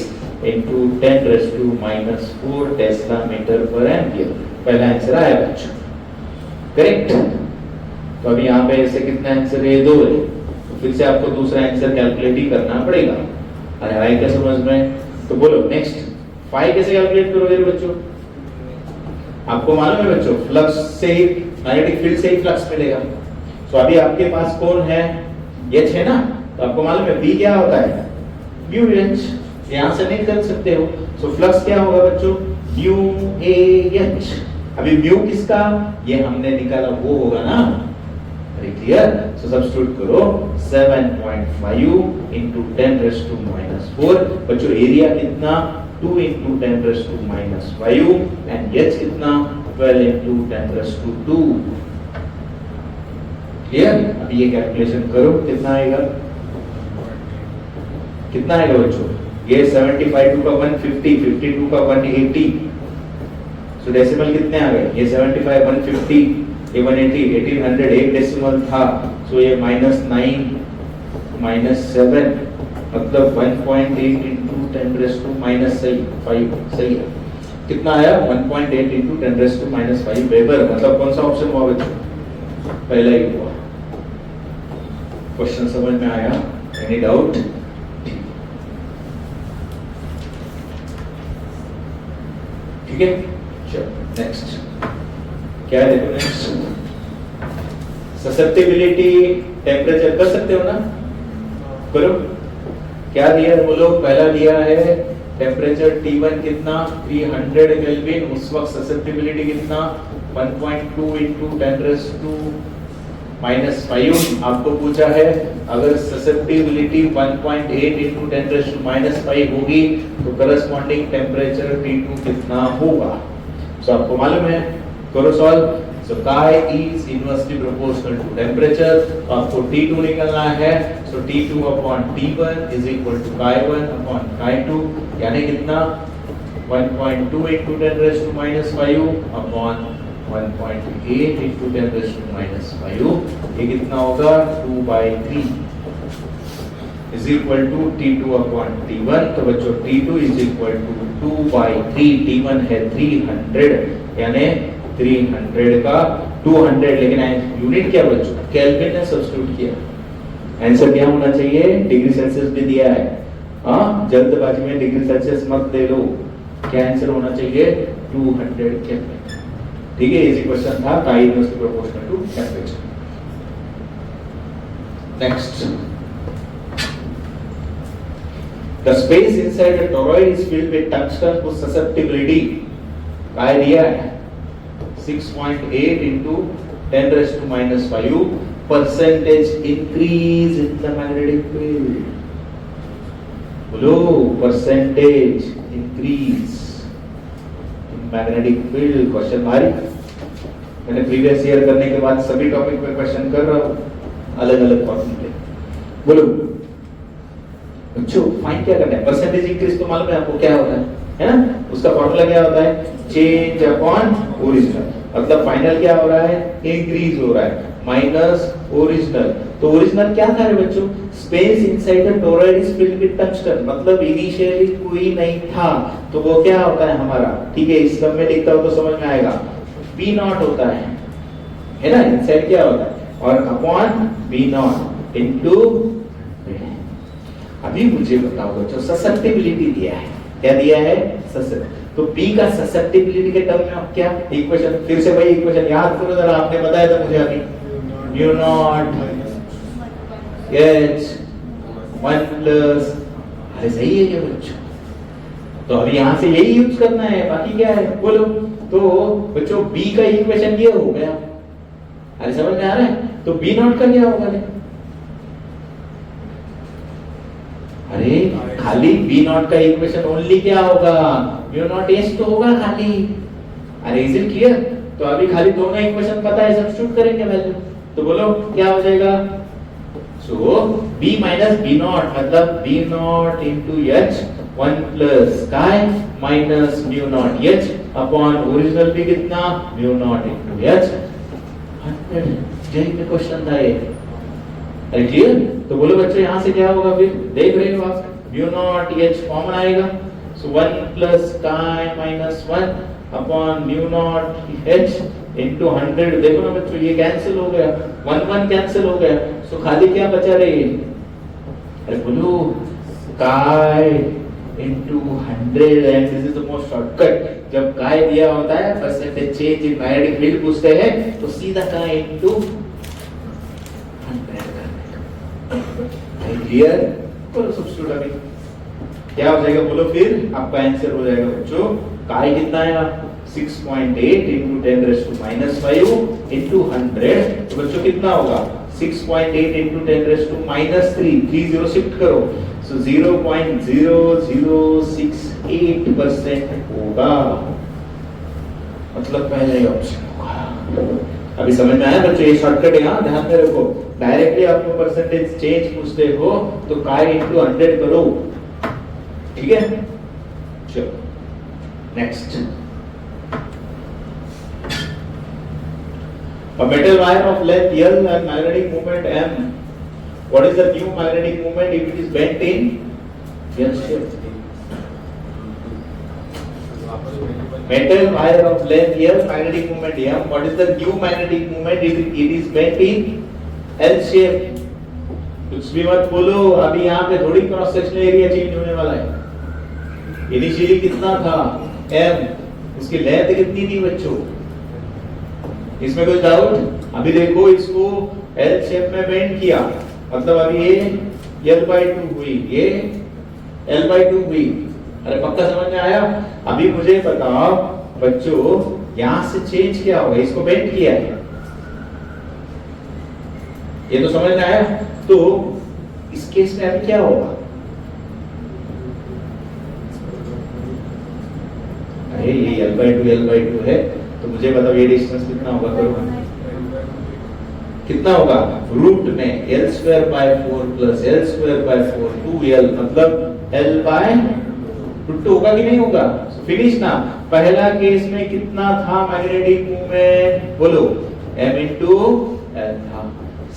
into 10⁻⁻4 टेस्ला मीटर पर एम्पियर। पहला आंसर आया बच्चों, करेक्ट। तो अभी यहाँ पे ऐसे कितना आंसर है 2 है, तो फिर से आपको दूसरा आंसर कैलकुलेट ही करना पड़ेगा। अरे आए क्या समझ में। तो बोलो नेक्स्ट 5 कैसे कैलकुलेट करोगे बच्चों। आपको मालूम है बच्चों फ्लक्स से ही मैग्नेटिक फील्ड से ही फ्लक्स मिलेगा। तो अभी आपके पास कौन है एच है ना, तो आपको मालूम है बी क्या होता है म्यू एच, यहां से नहीं कर सकते हो। सो फ्लक्स क्या होगा बच्चों म्यू ए एच। अभी म्यू किसका ये हमने निकाला वो होगा ना, अरे क्लियर। सो सब्स्टिट्यूट करो 7.5 into 10⁻⁻4। बच्चों एरिया कितना 2 into 10⁻⁻5 एंड एच कितना 12 into 10⁻²। क्लियर। अब ये कैलकुलेशन करो कितना आएगा, कितना आएगा बच्चों। ये 75 2 का 150, 52 का 180, सो डेसिमल कितने आ गए, ये 75 150, ये 180, 1800 एक डेसिमल था, सो ये -9 -7 मतलब 1.8 into 10⁻⁻5 सही है। कितना आया 1.8 into 10⁻⁻5 वेबर, मतलब कौन सा ऑप्शन हुआ बच्चों, पहला ही हुआ। क्वेश्चन समझ में आया, एनी डाउट। ठीक है चलो नेक्स्ट क्या है देखो नेक्स्ट ससेप्टिबिलिटी टेम्परेचर कर सकते हो ना, करो। क्या दिया है बोलो, पहला दिया है टेम्परेचर T1 कितना 300 केल्विन, उस वक्त ससेप्टिबिलिटी कितना 1.2 into 10⁻⁻5। आपको पूछा है अगर ससेप्टिबिलिटी 1.8 into 10⁻⁻5 होगी तो करस्पॉन्डिंग टेम्परेचर T2 कितना होगा। सो आपको मालूम है, करो solve. So chi is inversely proportional to temperature, तो आपको T2 निकालना है। सो T2 upon T1 is equal to Chi1 upon Chi2, यानी कितना 1.2 into 10⁻⁻5 upon 1.8 into 10⁻⁵, ये कितना होगा 2/3 is equal to T2 upon T1। तो बच्चों T2 is equal to 2/3, T1 है 300 यानी 300 का 200, लेकिन यूनिट क्या बच्चों केल्विन ने सब्स्टिट्यूट किया। आंसर क्या होना चाहिए, डिग्री सेल्सियस भी दिया है, हाँ जल्दबाजी में डिग्री सेल्सियस मत ले लो। क्या आंसर होना चाहिए 200 केल्विन। ठीक है, इजी क्वेश्चन था, chi inversely proportional to temperature. Next, the space inside the toroid is filled with tungsten whose susceptibility काय दिया है 6.8 into 10⁻⁻5 percentage increase in the magnetic field। बोलो percentage increase magnetic field question भारी। मैंने प्रीवियस ईयर करने के बाद सभी टॉपिक पे क्वेश्चन कर रहा हूँ अलग अलग फॉर्मूले। बोलो बच्चों फाइंड क्या करना है? परसेंटेज इंक्रीज तो मालूम है आपको क्या होता है ना? उसका फॉर्मूला क्या होता है? Change upon original. मतलब फाइनल क्या हो रहा है? इंक्रीज हो रहा है माइनस ओरिजिनल। तो ओरिजिनल क्या था रे बच्चों? Space inside the toroid is filled with tungsten. मतलब इनिशियली कोई नहीं था, तो वो क्या होता है हमारा? ठीक है, इस क्रम में लिखता हूं तो समझ में आएगा। P नॉट होता है ना? इनसाइड क्या होता है? और अपॉन B नॉट इनटू। अभी मुझे बताओ बच्चों, ससेप्टिबिलिटी दिया है। क्या दिया है? ससेप्टिबिलिटी। तो B का ससेप्टिबिलिटी के टर्म में क्या इक्वेशन? फिर से वही इक्वेशन याद करो जरा, आपने बताया था मुझे अभी। म्यू नॉट H 1 प्लस, अरे सही है क्या बच्चों? तो अभी यहाँ से यही यूज करना है, बाकी क्या है बोलो। तो बच्चों B का इक्वेशन ये हो गया। अरे समझ में आ रहा है? तो B नॉट का क्या होगा? अरे खाली B नॉट का इक्वेशन ओनली क्या होगा? म्यू नॉट H तो होगा खाली। अरे इज इट क्लियर? तो अभी खाली दोनों इक्वेशन पता है, सब्स्टिट्यूट करेंगे वैल्यू। तो बोलो क्या हो जाएगा? So B minus B not मतलब B not into H 1 plus chi minus mu not H upon original भी कितना? Mu not into H 100। यही पे क्वेश्चन था ये। अरे क्लियर? तो बोलो बच्चों यहाँ से क्या होगा? फिर देख रहे हो आप, म्यू नॉट H कॉमन आएगा। सो 1 plus chi minus 1 upon mu not H into 100। देखो ना बच्चों ये कैंसिल हो गया, 1 कैंसिल हो गया। सो खाली क्या बचा रे? अरे बोलो काय into 100 and this is the most shortcut. जब काय दिया होता है percentage change in magnetic field पूछते हैं तो सीधा काय इनटू 100 क्लियर? बोलो सब्स्टिट्यूट अभी क्या हो जाएगा? बोलो फिर आपका आंसर हो जाएगा बच्चों। काय कितना आएगा? 6.8 into 10 raised to minus 5 into 100। तो बच्चों कितना होगा? 6.8 into 10 raised to minus 3। 3 0 shift करो, so 0.0068% होगा। मतलब पहले ऑप्शन होगा। अभी समझ में आया बच्चों? ये शॉर्टकट है, यहाँ ध्यान में रखो। डायरेक्टली आपको परसेंटेज चेंज पूछते हो तो काय इंटू 100 करो, ठीक है? चलो next. A metal wire of length L and magnetic moment M. What is the new magnetic moment if it is bent in L shape? Metal wire of length L, magnetic moment M. What is the new magnetic moment if it is bent in L shape? कुछ भी मत बोलो, अभी यहाँ पे थोड़ी क्रॉस सेक्शनल एरिया चेंज होने वाला है। इनिशियली कितना था? M, उसकी लेंथ कितनी थी बच्चों? इसमें कोई डाउट? अभी देखो इसको L शेप में बेंड किया, मतलब अभी ये L/2 हुई, ये L/2 हुई। अरे पक्का समझ में आया? अभी मुझे बताओ बच्चों यहां से चेंज क्या होगा? इसको बेंड किया है, ये तो समझ में आया? तो इस केस में अभी क्या होगा? अरे ये L/2 है, तो मुझे बताओ ये डिस्टेंस कितना होगा? करो कितना होगा? रूट में L²/4 प्लस L²/4 2L मतलब L/√2 होगा कि नहीं होगा? फिनिश ना। पहला केस में कितना था मैग्नेटिक मूवमेंट? बोलो M इंटू L था।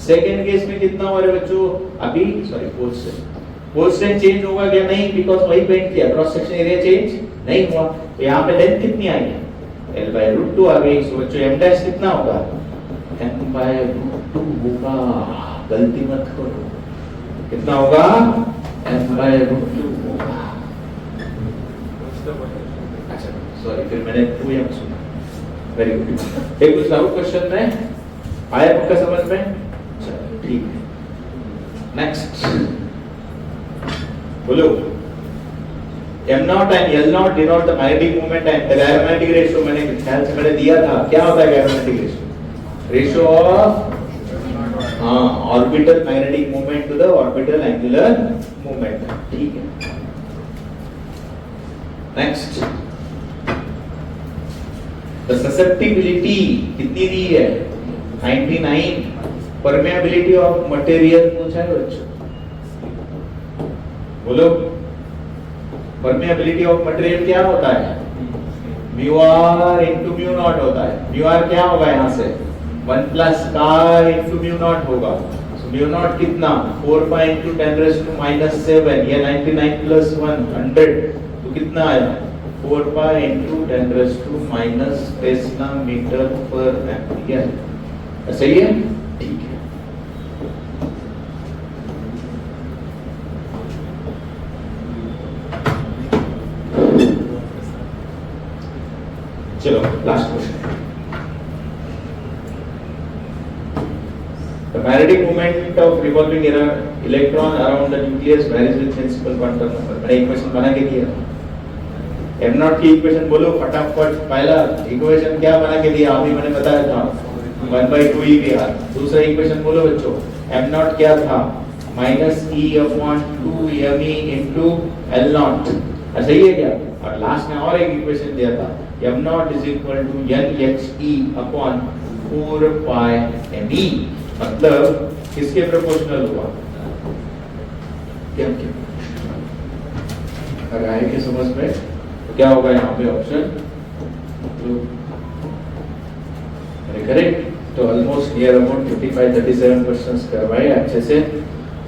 सेकेंड केस में कितना हुआ रे बच्चों? अभी सॉरी पोजीशन चेंज होगा क्या? नहीं, बिकॉज वही बेंड किया, क्रॉस सेक्शन एरिया चेंज नहीं हुआ। तो यहाँ पे लेंथ कितनी आई? L/√2 आ गई। सो बच्चों M डैश कितना होगा? M/√2 होगा, गलती मत करो। कितना होगा? M/√2 होगा। अच्छा सॉरी, फिर मैंने 2M सुना। Very good. एक कुछ डाउट क्वेश्चन में आया पक्का समझ में? चलो ठीक है, नेक्स्ट बोलो। M not and L not denote the magnetic moment and the diagrammatic ratio मैंने ख्याल से मैंने दिया था। क्या होता है diagrammatic ratio? Ratio of orbital magnetic moment to the orbital angular moment, ठीक है। नेक्स्ट द ससेप्टिबिलिटी कितनी दी है 99. परमेबिलिटी ऑफ मटेरियल पूछा है बच्चों, बोलो परमेबिलिटी ऑफ मटेरियल क्या होता है mu r into mu not होता है. म्यू आर क्या होगा यहाँ से 1 प्लस कार इंटू म्यू नॉट होगा. म्यू नॉट कितना 4 पाई इंटू 10⁻⁷. ये 99 प्लस 1 100 तो कितना आया 4 पाई इंटू 10⁻⁻⁰ टेस्ला मीटर पर एम्पियर. सही है, ठीक है. चलो last question. The magnetic moment of revolving electron around the nucleus varies with principal quantum number. मैंने इक्वेशन बना के दिया. m नॉट की इक्वेशन बोलो फटाफट. पहला इक्वेशन क्या बना के दिया अभी मैंने बताया था 1/2 EVR. दूसरा इक्वेशन बोलो बच्चों m नॉट क्या था -E/2me into L नॉट. ऐसा ही है क्या? और लास्ट में और एक इक्वेशन दिया था m not is equal to nxe/4 pi me. मतलब किसके प्रोपोर्शनल हुआ क्या अगर आए के समझ में तो क्या होगा यहाँ पे ऑप्शन करेक्ट. तो ऑलमोस्ट नियर अबाउट 55-37 क्वेश्चंस करवाए अच्छे से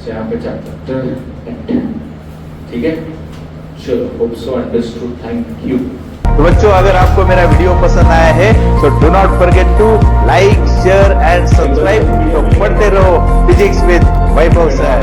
यहाँ पे चैप्टर. ठीक है, चलो hope so understood. Thank you. तो बच्चों अगर आपको मेरा वीडियो पसंद आया है तो do not forget to like share and subscribe. तो पढ़ते रहो फिजिक्स विद वैभव सर.